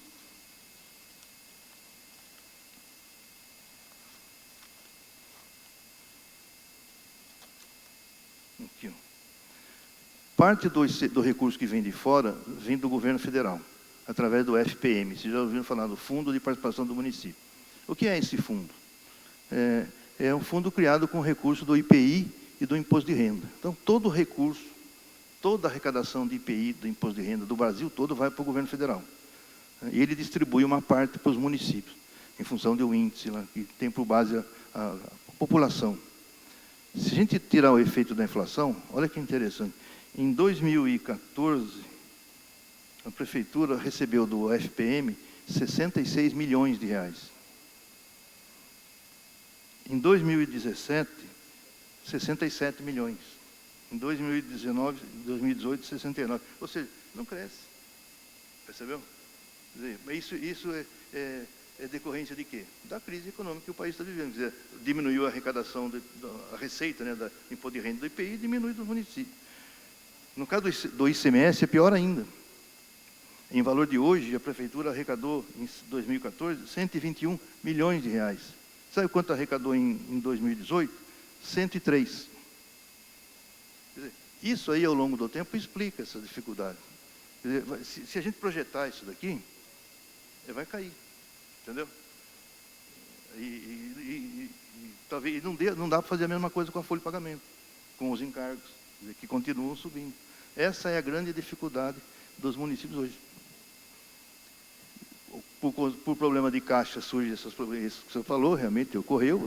Aqui, ó. Parte do recurso que vem de fora vem do governo federal, através do FPM. Vocês já ouviram falar do Fundo de Participação do Município. O que é esse fundo? É um fundo criado com recurso do IPI e do Imposto de Renda. Então, todo recurso, toda a arrecadação de IPI, do Imposto de Renda do Brasil todo vai para o governo federal. E ele distribui uma parte para os municípios, em função do índice lá, que tem por base a população. Se a gente tirar o efeito da inflação, olha que interessante. Em 2014, a prefeitura recebeu do FPM 66 milhões de reais. Em 2017, 67 milhões. Em 2019, 2018, 69. Ou seja, não cresce. Percebeu? Quer dizer, isso é decorrência de quê? Da crise econômica que o país está vivendo. Quer dizer, diminuiu a arrecadação, a receita, né, da imposto de renda do IPI e diminui dos municípios. No caso do ICMS, é pior ainda. Em valor de hoje, a prefeitura arrecadou, em 2014, 121 milhões de reais. Sabe quanto arrecadou em 2018? 103. Quer dizer, isso aí, ao longo do tempo, explica essa dificuldade. Quer dizer, se a gente projetar isso daqui, vai cair. Entendeu? Talvez não dá para fazer a mesma coisa com a folha de pagamento, com os encargos, quer dizer, que continuam subindo. Essa é a grande dificuldade dos municípios hoje. Por problema de caixa surge esses problemas, isso que você falou, realmente ocorreu,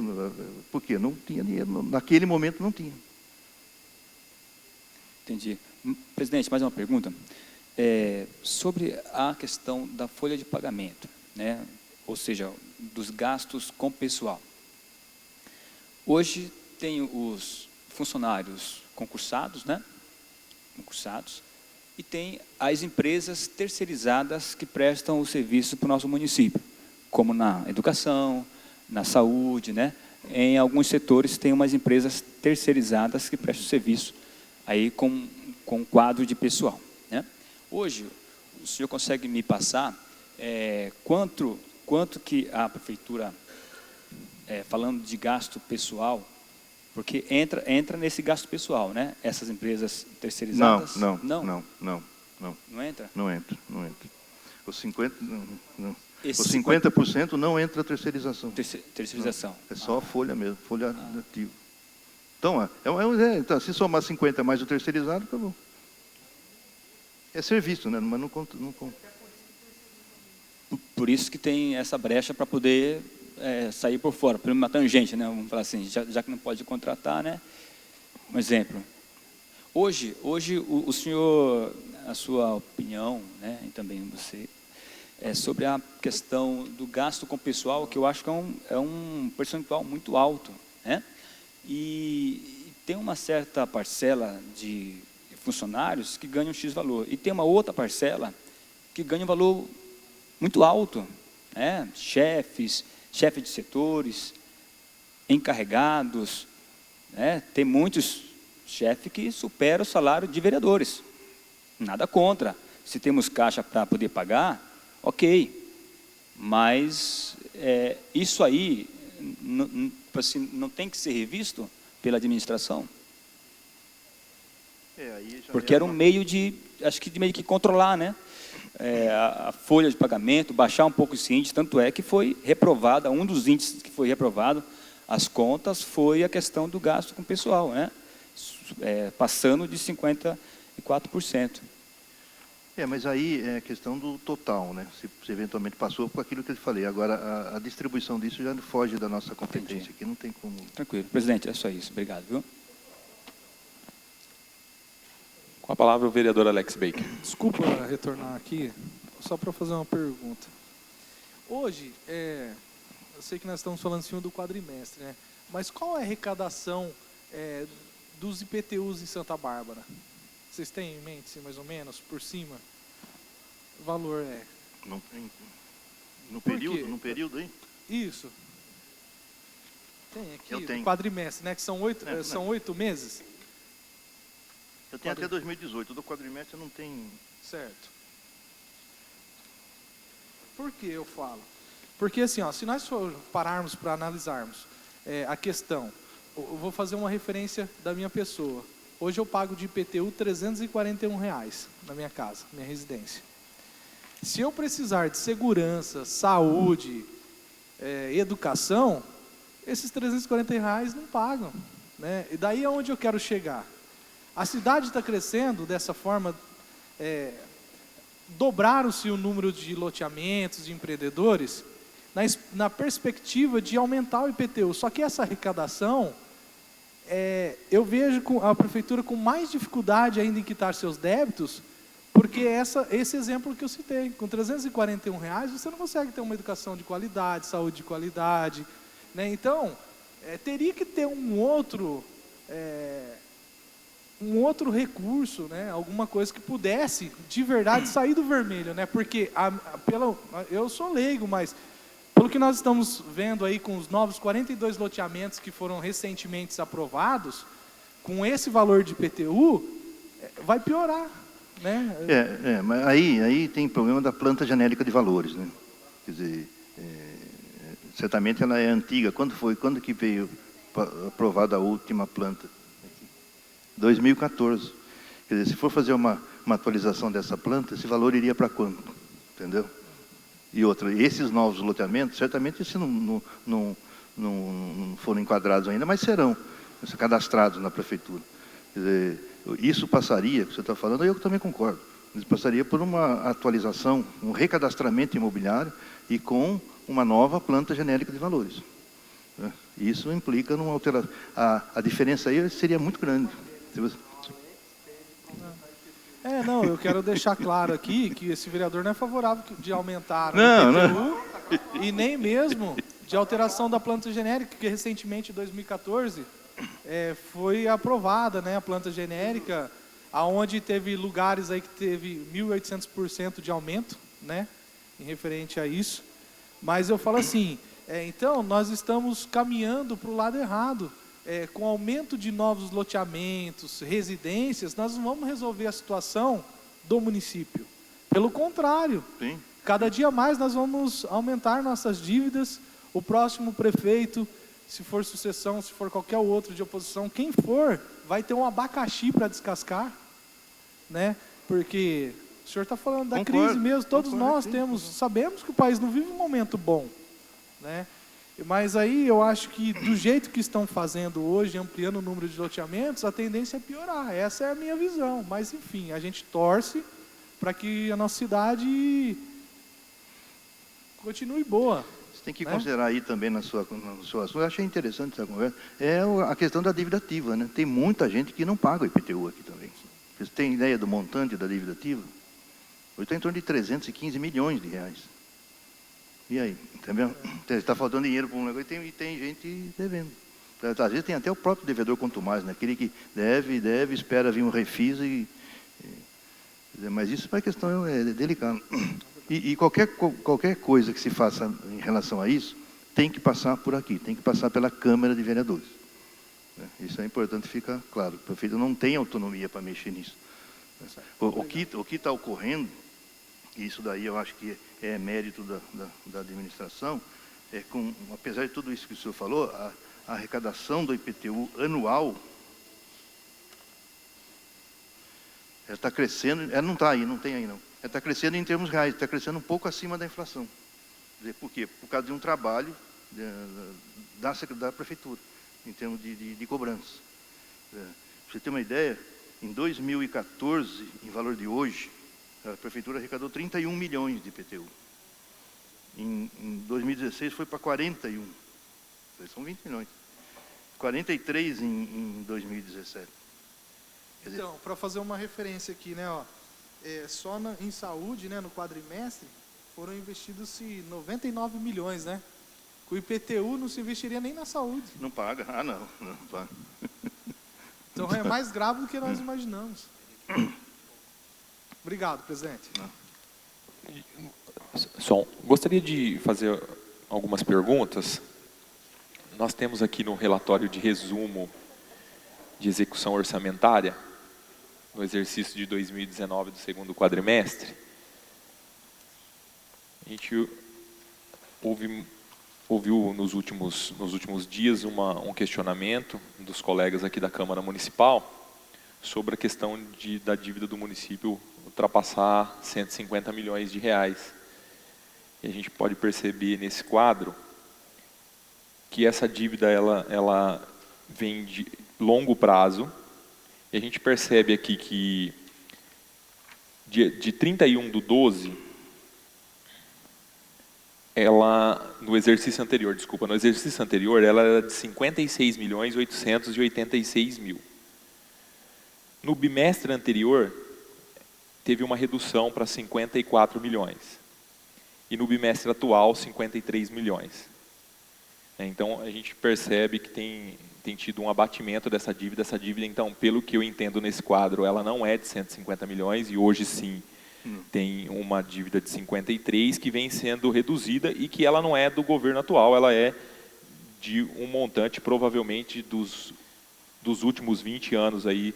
porque não tinha dinheiro, naquele momento não tinha. Entendi. Presidente, mais uma pergunta. Sobre a questão da folha de pagamento, né? Ou seja, dos gastos com pessoal. Hoje tem os funcionários concursados, né? Concursados, e tem as empresas terceirizadas que prestam o serviço para o nosso município, como na educação, na saúde, né? Em alguns setores tem umas empresas terceirizadas que prestam serviço aí com um quadro de pessoal, né? Hoje, o senhor consegue me passar quanto que a prefeitura, falando de gasto pessoal, porque entra nesse gasto pessoal, né? Essas empresas terceirizadas? Não. Não entra? Não entra. Os 50%, não. Os 50% não entra terceirização. Terceirização. Não, é só a folha mesmo, folha ativa. Então, então, se somar 50 mais o terceirizado, tá bom. É serviço, né? Mas não conta. Por isso que tem essa brecha para poder sair por fora, por uma tangente, né? Vamos falar assim, já que não pode contratar, né? um exemplo. Hoje o senhor, a sua opinião, né, e também você, sobre a questão do gasto com o pessoal, que eu acho que é um percentual muito alto, né? E tem uma certa parcela de funcionários que ganham X valor, e tem uma outra parcela que ganha um valor muito alto, né? Chefes de setores, encarregados, né? Tem muitos chefes que superam o salário de vereadores. Nada contra. Se temos caixa para poder pagar, ok. Mas isso aí não tem que ser revisto pela administração? Porque era um meio de, acho que de meio que controlar, né? A folha de pagamento, baixar um pouco esse índice, tanto é que foi reprovada, um dos índices que foi reprovado, as contas, foi a questão do gasto com o pessoal, né? Passando de 54%. Mas aí é questão do total, né? Se eventualmente passou por aquilo que eu falei. Agora, a distribuição disso já foge da nossa competência. Entendi. Aqui não tem como... Tranquilo. Presidente, é só isso. Obrigado, viu? Com a palavra o vereador Alex Baker. Desculpa retornar aqui, só para fazer uma pergunta. Hoje, eu sei que nós estamos falando em cima do quadrimestre, né? Mas qual é a arrecadação dos IPTUs em Santa Bárbara? Vocês têm em mente, mais ou menos, por cima? O valor Não tem. No período aí? Isso. Tem aqui, Eu tenho. no quadrimestre, né? Que são 8 meses. Eu tenho até 2018. Do quadrimestre não tem... Certo. Por que eu falo? Porque assim, se nós pararmos para analisarmos a questão, eu vou fazer uma referência da minha pessoa. Hoje eu pago de IPTU R$ 341 na minha casa, minha residência. Se eu precisar de segurança, saúde, educação, esses R$ 340 não pagam, né? E daí é onde eu quero chegar. A cidade está crescendo dessa forma, dobraram-se o número de loteamentos, de empreendedores, na perspectiva de aumentar o IPTU. Só que essa arrecadação, eu vejo a prefeitura com mais dificuldade ainda em quitar seus débitos, porque esse exemplo que eu citei, com R$ 341 você não consegue ter uma educação de qualidade, saúde de qualidade, né? Então, teria que ter um outro recurso, né? Alguma coisa que pudesse, de verdade, sair do vermelho, né? Porque, eu sou leigo, mas pelo que nós estamos vendo aí com os novos 42 loteamentos que foram recentemente aprovados, com esse valor de IPTU, vai piorar, né? Mas aí tem problema da planta genérica de valores, né? Quer dizer, certamente ela é antiga. Quando que veio aprovada a última planta? 2014. Quer dizer, se for fazer uma atualização dessa planta, esse valor iria para quanto? Entendeu? E outra, esses novos loteamentos, certamente esses não foram enquadrados ainda, mas serão cadastrados na prefeitura. Quer dizer, isso passaria, que você está falando, eu também concordo, isso passaria por uma atualização, um recadastramento imobiliário e com uma nova planta genérica de valores. Isso implica numa alteração. A diferença aí seria muito grande. Não, eu quero deixar claro aqui que esse vereador não é favorável de aumentar o IPTU e nem mesmo de alteração da planta genérica, que recentemente, em 2014, foi aprovada, né, a planta genérica, aonde teve lugares aí que teve 1.800% de aumento, né, em referente a isso. Mas eu falo assim, então nós estamos caminhando para o lado errado. Com aumento de novos loteamentos, residências, nós não vamos resolver a situação do município. Pelo contrário, sim, cada dia mais nós vamos aumentar nossas dívidas. O próximo prefeito, se for sucessão, se for qualquer outro de oposição, quem for, vai ter um abacaxi para descascar, né? Porque o senhor está falando da crise mesmo, todos nós sabemos que o país não vive um momento bom, né? Mas aí eu acho que do jeito que estão fazendo hoje, ampliando o número de loteamentos, a tendência é piorar. Essa é a minha visão. Mas enfim, a gente torce para que a nossa cidade continue boa. Você tem que né? considerar aí também no seu assunto, eu achei interessante essa conversa, a questão da dívida ativa, né? Tem muita gente que não paga o IPTU aqui também. Vocês têm ideia do montante da dívida ativa? Hoje está em torno de 315 milhões de reais. E aí, entendeu? Está faltando dinheiro para um negócio e tem gente devendo. Às vezes tem até o próprio devedor quanto mais, né? Aquele que deve, espera vir um refis mas isso é uma questão delicada. E qualquer coisa que se faça em relação a isso, tem que passar por aqui, tem que passar pela Câmara de Vereadores. Isso é importante ficar claro. O prefeito não tem autonomia para mexer nisso. O que está ocorrendo, e isso daí eu acho que é mérito da administração, apesar de tudo isso que o senhor falou, a arrecadação do IPTU anual, ela está crescendo, ela não está aí, não tem aí não. Ela está crescendo em termos reais, está crescendo um pouco acima da inflação. Quer dizer, por quê? Por causa de um trabalho da prefeitura, em termos de cobrança. Para você ter uma ideia, em 2014, em valor de hoje, a prefeitura arrecadou 31 milhões de IPTU. Em 2016 foi para 41. São 20 milhões. 43 em 2017. Então, para fazer uma referência aqui, né, ó, só em saúde, né, no quadrimestre, foram investidos-se 99 milhões, né? Com o IPTU não se investiria nem na saúde. Não paga? Ah, não paga. Então é mais grave do que nós imaginamos. Obrigado, presidente. Gostaria de fazer algumas perguntas. Nós temos aqui no relatório de resumo de execução orçamentária, no exercício de 2019 do segundo quadrimestre, a gente ouviu nos últimos dias um questionamento dos colegas aqui da Câmara Municipal sobre a questão da dívida do município ultrapassar 150 milhões de reais. E a gente pode perceber nesse quadro que essa dívida ela vem de longo prazo, e a gente percebe aqui que de 31/12, no exercício anterior, ela era de 56.886.000. No bimestre anterior, teve uma redução para 54 milhões. E no bimestre atual, 53 milhões. Então, a gente percebe que tem tido um abatimento dessa dívida. Essa dívida, então, pelo que eu entendo nesse quadro, ela não é de 150 milhões, e hoje sim tem uma dívida de 53, que vem sendo reduzida, e que ela não é do governo atual, ela é de um montante, provavelmente, dos últimos 20 anos aí,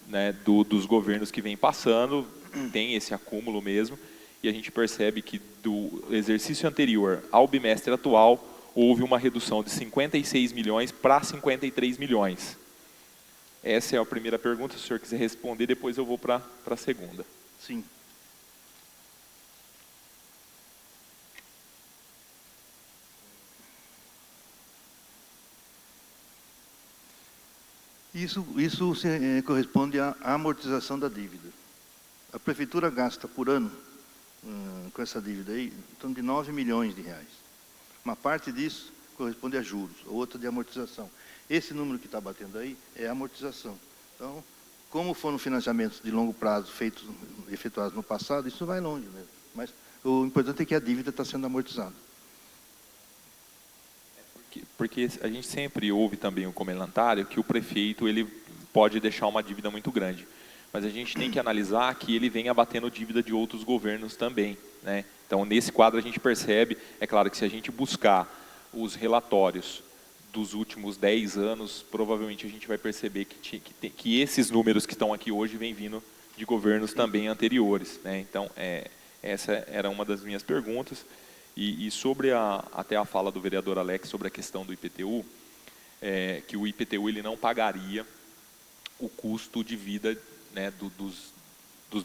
né, dos governos que vem passando, tem esse acúmulo mesmo, e a gente percebe que do exercício anterior ao bimestre atual, houve uma redução de 56 milhões para 53 milhões. Essa é a primeira pergunta. Se o senhor quiser responder, depois eu vou para a segunda. Sim. Isso corresponde à amortização da dívida. A prefeitura gasta por ano, com essa dívida aí, em torno de 9 milhões de reais. Uma parte disso corresponde a juros, outra de amortização. Esse número que está batendo aí é a amortização. Então, como foram financiamentos de longo prazo efetuados no passado, isso vai longe mesmo. Mas o importante é que a dívida está sendo amortizada. Porque a gente sempre ouve também o comentário que o prefeito ele pode deixar uma dívida muito grande. Mas a gente tem que analisar que ele vem abatendo dívida de outros governos também, né? Então, nesse quadro a gente percebe, é claro que se a gente buscar os relatórios dos últimos 10 anos, provavelmente a gente vai perceber que esses números que estão aqui hoje vêm vindo de governos também anteriores, né? Então, essa era uma das minhas perguntas. E sobre até a fala do vereador Alex sobre a questão do IPTU, que o IPTU ele não pagaria o custo de vida, né, dos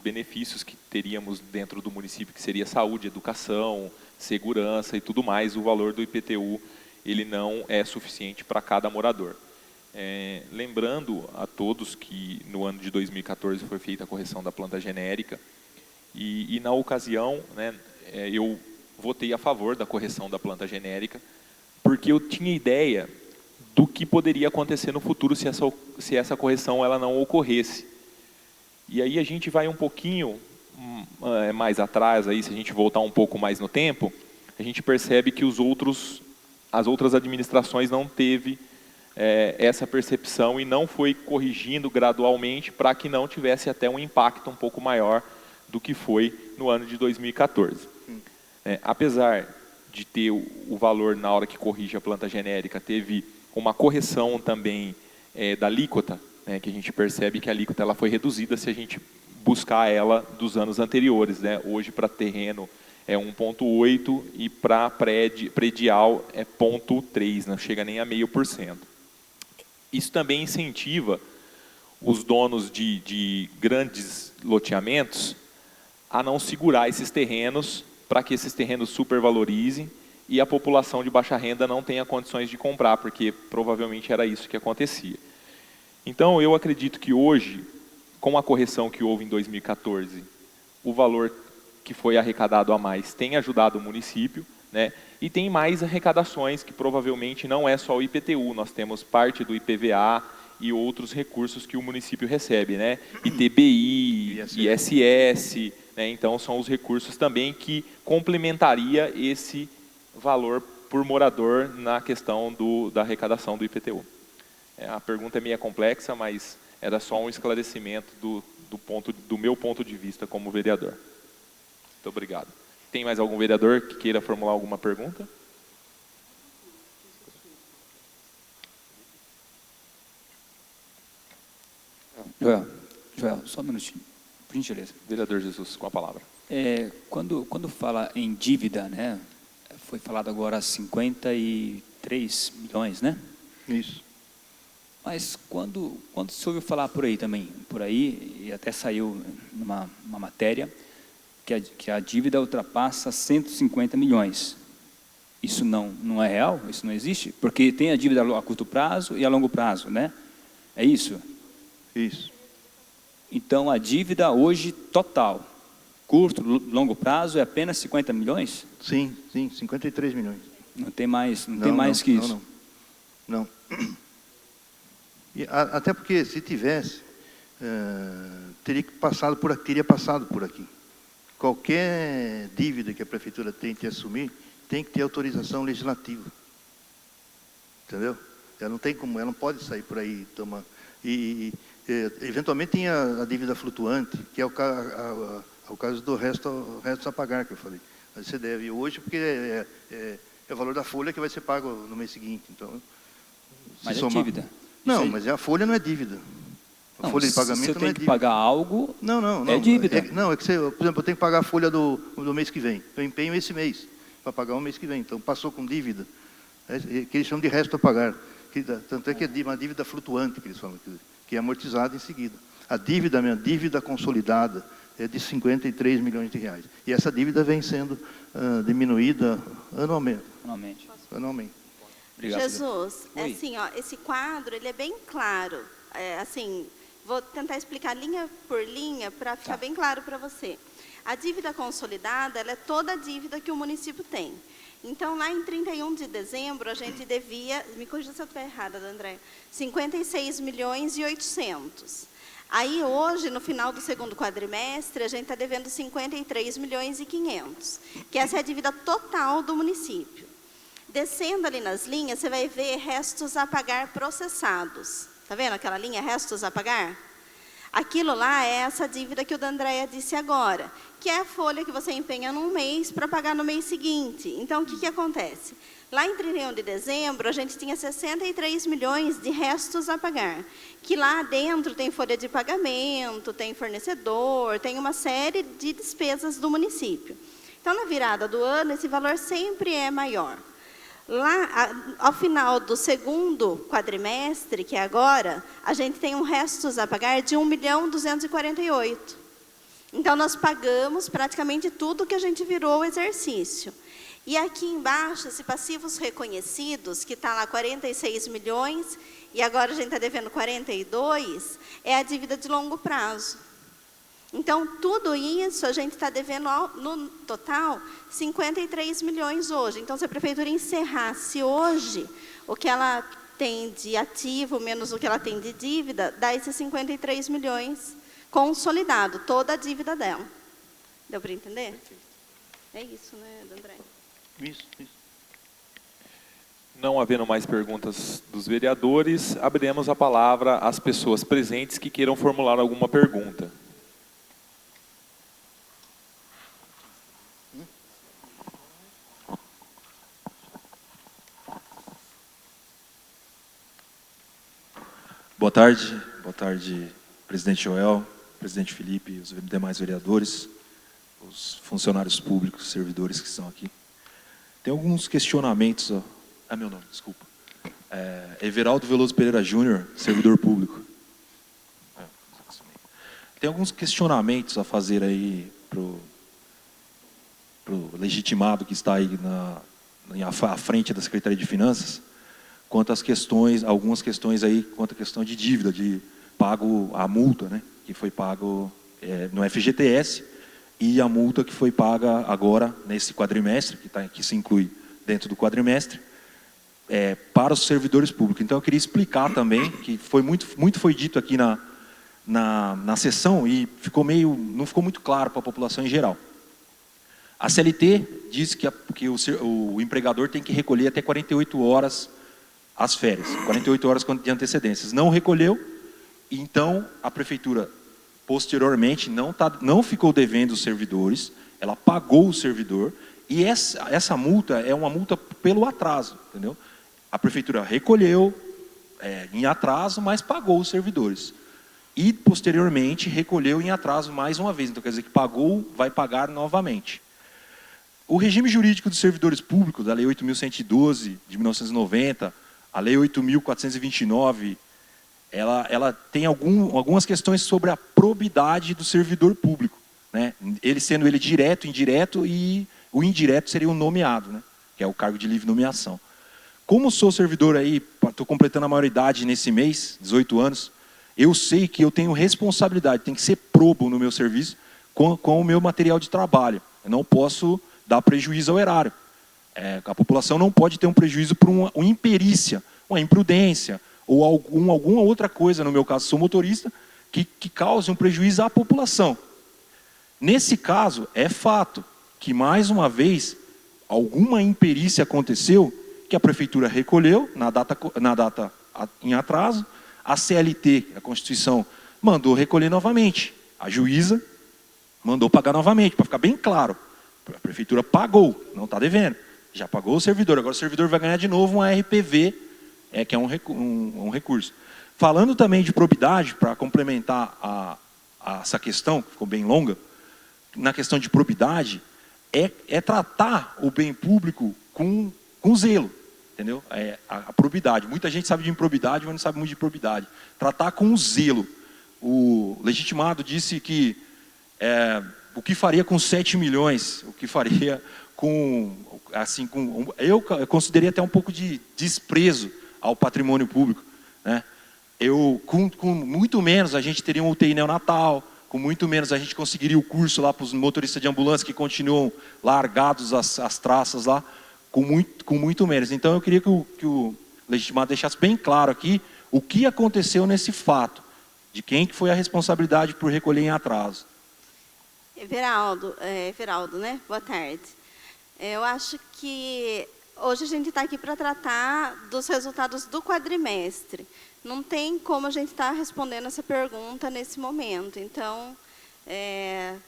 benefícios que teríamos dentro do município, que seria saúde, educação, segurança e tudo mais. O valor do IPTU ele não é suficiente para cada morador. Lembrando a todos que no ano de 2014 foi feita a correção da planta genérica, e na ocasião, né, eu votei a favor da correção da planta genérica, porque eu tinha ideia do que poderia acontecer no futuro se essa correção ela não ocorresse. E aí a gente vai um pouquinho mais atrás, aí, se a gente voltar um pouco mais no tempo, a gente percebe que as outras administrações não teve essa percepção e não foi corrigindo gradualmente para que não tivesse até um impacto um pouco maior do que foi no ano de 2014. Apesar de ter o valor na hora que corrige a planta genérica, teve uma correção também da alíquota, né, que a gente percebe que a alíquota ela foi reduzida se a gente buscar ela dos anos anteriores, né? Hoje para terreno é 1,8% e para predial é 0,3%, não chega nem a 0,5%. Isso também incentiva os donos de grandes loteamentos a não segurar esses terrenos para que esses terrenos supervalorizem e a população de baixa renda não tenha condições de comprar, porque provavelmente era isso que acontecia. Então, eu acredito que hoje, com a correção que houve em 2014, o valor que foi arrecadado a mais tem ajudado o município, né? E tem mais arrecadações, que provavelmente não é só o IPTU, nós temos parte do IPVA e outros recursos que o município recebe, né? ITBI, ISS, né? Então são os recursos também que complementaria esse valor por morador na questão da arrecadação do IPTU. A pergunta é meio complexa, mas era só um esclarecimento do meu ponto de vista como vereador. Muito obrigado. Tem mais algum vereador que queira formular alguma pergunta? Joel, só um minutinho, por gentileza. Vereador Jesus, com a palavra. Quando fala em dívida, né, foi falado agora 53 milhões, né? Isso. Mas quando se ouviu falar por aí, e até saiu numa matéria, que a dívida ultrapassa 150 milhões. Isso não é real? Isso não existe? Porque tem a dívida a curto prazo e a longo prazo, né? É isso? Isso. Então, a dívida hoje total, curto, longo prazo, é apenas 50 milhões? Sim, 53 milhões. Não tem mais que isso? Não. E até porque, se tivesse, teria passado por aqui. Qualquer dívida que a prefeitura tente assumir, tem que ter autorização legislativa. Entendeu? Ela não tem como, ela não pode sair por aí. Eventualmente tem a dívida flutuante, que é o caso do resto a pagar, que eu falei. Você deve hoje, porque é o valor da folha que vai ser pago no mês seguinte. Então, mas é dívida? Não, mas a folha não é dívida. A folha de pagamento se eu não tenho é que dívida. pagar algo, não, é dívida. É que você, por exemplo, eu tenho que pagar a folha do mês que vem. Eu empenho esse mês para pagar o mês que vem. Então, passou com dívida, que eles chamam de resto a pagar. Tanto é que é uma dívida flutuante, que eles falam, que é amortizada em seguida. A minha dívida consolidada, é de 53 milhões de reais. E essa dívida vem sendo diminuída anualmente. Obrigado, Jesus, assim, ó, esse quadro ele é bem claro. Assim, vou tentar explicar linha por linha para ficar bem claro para você. A dívida consolidada, ela é toda a dívida que o município tem. Então, lá em 31 de dezembro, a gente devia, me corrija se eu estiver errada, André, 56 milhões e 800. Aí, hoje, no final do segundo quadrimestre, a gente está devendo 53 milhões e 500, que essa é a dívida total do município. Descendo ali nas linhas, você vai ver restos a pagar processados. Está vendo aquela linha, restos a pagar? Aquilo lá é essa dívida que o D'Andrea disse agora, que é a folha que você empenha num mês para pagar no mês seguinte. Então, o que acontece? Lá em 31 de dezembro, a gente tinha 63 milhões de restos a pagar, que lá dentro tem folha de pagamento, tem fornecedor, tem uma série de despesas do município. Então, na virada do ano, esse valor sempre é maior. Lá, ao final do segundo quadrimestre, que é agora, a gente tem um restos a pagar de 1.248.000. Então, nós pagamos praticamente tudo que a gente virou o exercício. E aqui embaixo, esse passivos reconhecidos, que está lá 46 milhões, e agora a gente está devendo 42, é a dívida de longo prazo. Então, tudo isso a gente está devendo, no total, 53 milhões hoje. Então, se a prefeitura encerrasse hoje, o que ela tem de ativo menos o que ela tem de dívida, dá esses 53 milhões consolidado, toda a dívida dela. Deu para entender? É isso, né, André? Isso. Não havendo mais perguntas dos vereadores, abriremos a palavra às pessoas presentes que queiram formular alguma pergunta. Boa tarde, presidente Joel, presidente Felipe, os demais vereadores, os funcionários públicos, servidores que estão aqui. Tem alguns questionamentos. Meu nome, desculpa. Everaldo Veloso Pereira Júnior, servidor público. Tem alguns questionamentos a fazer aí pro legitimado que está aí à frente da Secretaria de Finanças, quanto às questões, algumas questões aí, quanto à questão de dívida, de pago a multa, né, que foi pago no FGTS, e a multa que foi paga agora nesse quadrimestre, que se inclui dentro do quadrimestre, para os servidores públicos. Então eu queria explicar também, que foi muito foi dito aqui na sessão e não ficou muito claro para a população em geral. A CLT diz que o empregador tem que recolher até 48 horas as férias, 48 horas de antecedências. Não recolheu, então a prefeitura posteriormente não ficou devendo os servidores, ela pagou o servidor, e essa multa é uma multa pelo atraso, entendeu? A prefeitura recolheu em atraso, mas pagou os servidores. E posteriormente recolheu em atraso mais uma vez, então quer dizer que pagou, vai pagar novamente. O regime jurídico dos servidores públicos, da Lei 8.112 de 1990, a Lei 8.429, ela tem algumas questões sobre a probidade do servidor público, né? Ele sendo direto, indireto, e o indireto seria o nomeado, né? Que é o cargo de livre nomeação. Como sou servidor aí, estou completando a maioridade nesse mês, 18 anos, eu sei que eu tenho responsabilidade, tem que ser probo no meu serviço com o meu material de trabalho. Eu não posso dar prejuízo ao erário. A população não pode ter um prejuízo por uma imperícia, uma imprudência, ou alguma outra coisa, no meu caso sou motorista, que cause um prejuízo à população. Nesse caso, é fato que, mais uma vez, alguma imperícia aconteceu, que a prefeitura recolheu na data em atraso, a CLT, a Constituição, mandou recolher novamente. A juíza mandou pagar novamente, para ficar bem claro. A prefeitura pagou, não está devendo. Já pagou o servidor, agora o servidor vai ganhar de novo um RPV, que é um recurso. Falando também de probidade, para complementar essa questão, que ficou bem longa, na questão de probidade, é tratar o bem público com zelo, entendeu? A probidade. Muita gente sabe de improbidade, mas não sabe muito de probidade. Tratar com zelo. O legitimado disse que o que faria com 7 milhões, o que faria eu considerei até um pouco de desprezo ao patrimônio público, né? Com muito menos a gente teria um UTI neonatal, com muito menos a gente conseguiria o curso lá para os motoristas de ambulância que continuam largados as traças lá, com muito menos. Então eu queria que o legitimado deixasse bem claro aqui o que aconteceu nesse fato, de quem que foi a responsabilidade por recolher em atraso. Everaldo, né? Boa tarde. Eu acho que hoje a gente está aqui para tratar dos resultados do quadrimestre. Não tem como a gente estar respondendo essa pergunta nesse momento. Então,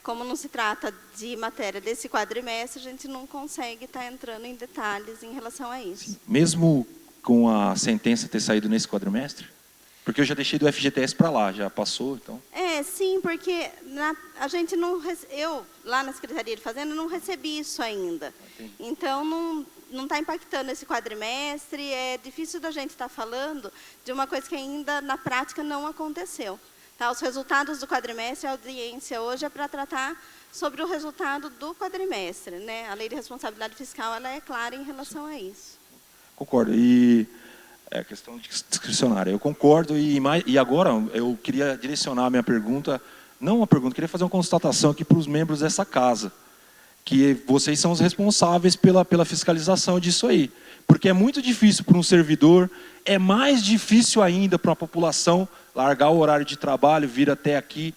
como não se trata de matéria desse quadrimestre, a gente não consegue estar entrando em detalhes em relação a isso. Sim. Mesmo com a sentença ter saído nesse quadrimestre? Porque eu já deixei do FGTS para lá, já passou, então... Sim, porque a gente eu, lá na Secretaria de Fazenda, não recebi isso ainda. Entendi. Então, não está impactando esse quadrimestre, é difícil da gente estar falando de uma coisa que ainda, na prática, não aconteceu. Tá? Os resultados do quadrimestre, a audiência hoje é para tratar sobre o resultado do quadrimestre, né? A Lei de Responsabilidade Fiscal, ela é clara em relação a isso. Concordo. E a questão discricionária, eu concordo, e agora eu queria direcionar a minha pergunta Não uma pergunta, queria fazer uma constatação aqui para os membros dessa casa, que vocês são os responsáveis pela fiscalização disso aí. Porque é muito difícil para um servidor, é mais difícil ainda para uma população largar o horário de trabalho, vir até aqui,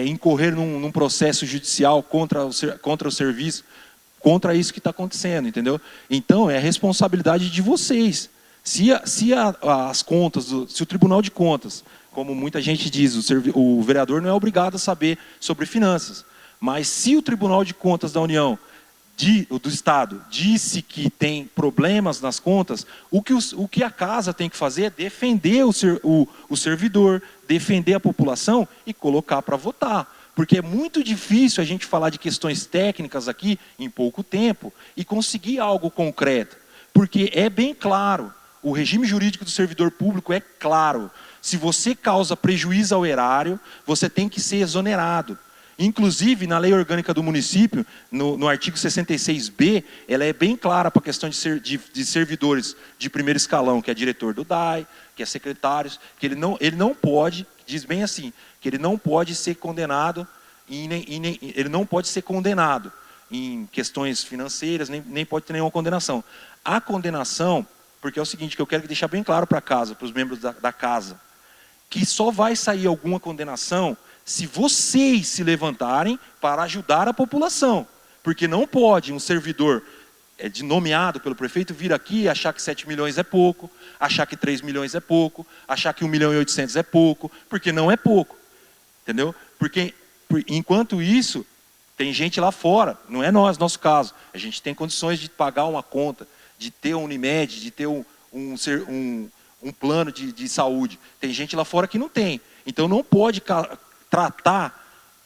incorrer num processo judicial contra o serviço, contra isso que está acontecendo, entendeu? Então, é responsabilidade de vocês. Se as contas, se o Tribunal de Contas, como muita gente diz, o vereador não é obrigado a saber sobre finanças, mas se o Tribunal de Contas da União, do Estado, disse que tem problemas nas contas, o que a casa tem que fazer é defender o servidor, defender a população e colocar para votar. Porque é muito difícil a gente falar de questões técnicas aqui em pouco tempo e conseguir algo concreto. Porque é bem claro, o regime jurídico do servidor público é claro. Se você causa prejuízo ao erário, você tem que ser exonerado. Inclusive, na lei orgânica do município, no artigo 66B, ela é bem clara para a questão de servidores de primeiro escalão, que é diretor do DAI, que é secretários, que ele não pode, diz bem assim, que ele não pode ser condenado, ele não pode ser condenado em questões financeiras, nem pode ter nenhuma condenação. A condenação, porque é o seguinte, que eu quero deixar bem claro para a casa, para os membros da casa, que só vai sair alguma condenação se vocês se levantarem para ajudar a população. Porque não pode um servidor nomeado pelo prefeito vir aqui e achar que 7 milhões é pouco, achar que 3 milhões é pouco, achar que 1.800.000 é pouco, porque não é pouco. Entendeu? Porque enquanto isso, tem gente lá fora, não é nosso caso. A gente tem condições de pagar uma conta, de ter um Unimed, de ter um plano de saúde. Tem gente lá fora que não tem. Então não pode tratar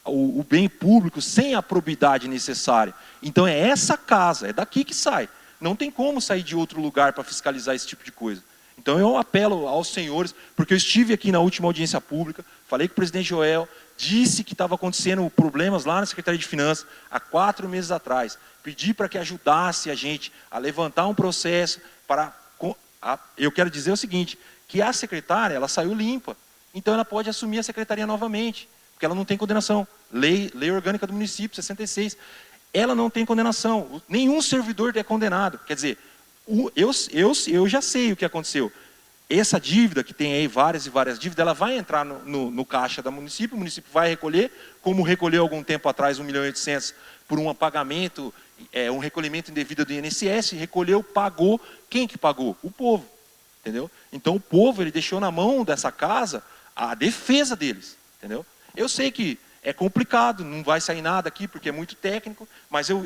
o bem público sem a probidade necessária. Então é essa casa, é daqui que sai. Não tem como sair de outro lugar para fiscalizar esse tipo de coisa. Então eu apelo aos senhores, porque eu estive aqui na última audiência pública, falei com o presidente Joel, disse que estava acontecendo problemas lá na Secretaria de Finanças há 4 meses atrás. Pedi para que ajudasse a gente a levantar um processo para... Eu quero dizer o seguinte, que a secretária, ela saiu limpa, então ela pode assumir a secretaria novamente, porque ela não tem condenação. Lei orgânica do município, 66. Ela não tem condenação. Nenhum servidor é condenado. Quer dizer, eu já sei o que aconteceu. Essa dívida, que tem aí várias e várias dívidas, ela vai entrar no caixa do município, o município vai recolher, como recolheu algum tempo atrás 1.800.000 por um pagamento, um recolhimento indevido do INSS, recolheu, pagou. Quem que pagou? O povo. Entendeu? Então o povo, ele deixou na mão dessa casa a defesa deles. Entendeu? Eu sei que é complicado, não vai sair nada aqui porque é muito técnico, mas eu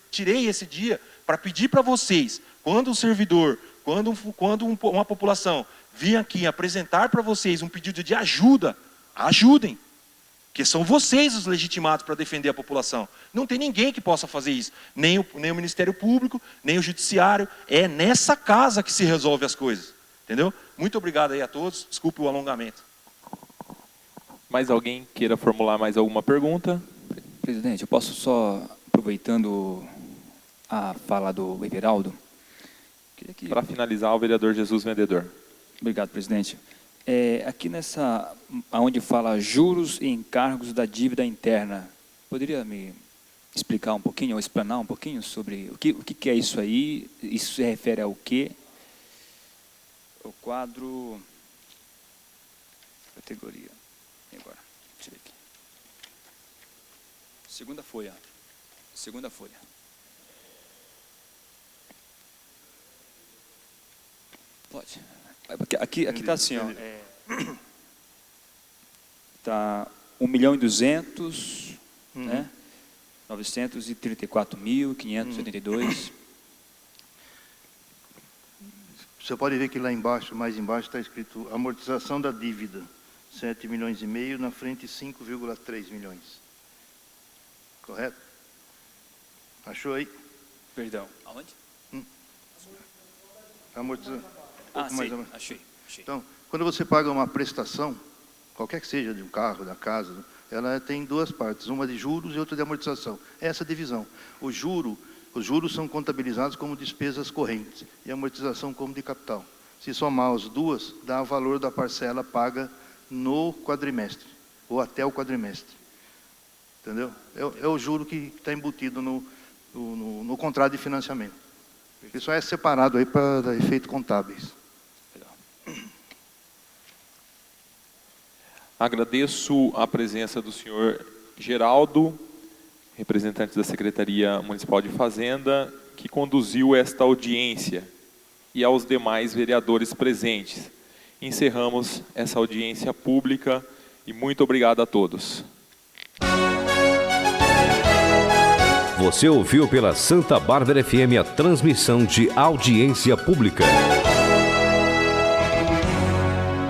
tirei esse dia para pedir para vocês, quando um servidor, quando uma população vir aqui apresentar para vocês um pedido de ajuda, ajudem, porque são vocês os legitimados para defender a população. Não tem ninguém que possa fazer isso, nem o Ministério Público, nem o Judiciário, é nessa casa que se resolve as coisas, entendeu? Muito obrigado aí a todos, desculpe o alongamento. Mais alguém queira formular mais alguma pergunta? Presidente, eu posso só, aproveitando a fala do Everaldo... Para finalizar, o vereador Jesus Vendedor. Obrigado, presidente. Aqui onde fala juros e encargos da dívida interna, poderia me explicar um pouquinho, ou explanar um pouquinho sobre o que é isso aí? Isso se refere ao quê? O quadro... Categoria... Agora, deixa eu ver aqui. Segunda folha. Pode. Aqui está assim, ó. Está 1.200.000, né? 934.582. Você pode ver que lá embaixo, mais embaixo, está escrito amortização da dívida. 7,5 milhões, na frente 5,3 milhões. Correto? Achou aí? Perdão. Aonde? Amortização. Sim, achei. Então, quando você paga uma prestação, qualquer que seja, de um carro, da casa, ela tem 2 partes, uma de juros e outra de amortização. Essa divisão. Os juros são contabilizados como despesas correntes e a amortização como de capital. Se somar as duas, dá o valor da parcela paga no quadrimestre. ou até o quadrimestre. Entendeu? É o juro que está embutido no contrato de financiamento. Isso é separado aí para efeitos contábeis. Agradeço a presença do senhor Geraldo, representante da Secretaria Municipal de Fazenda, que conduziu esta audiência, e aos demais vereadores presentes. Encerramos essa audiência pública e muito obrigado a todos. Você ouviu pela Santa Bárbara FM a transmissão de audiência pública.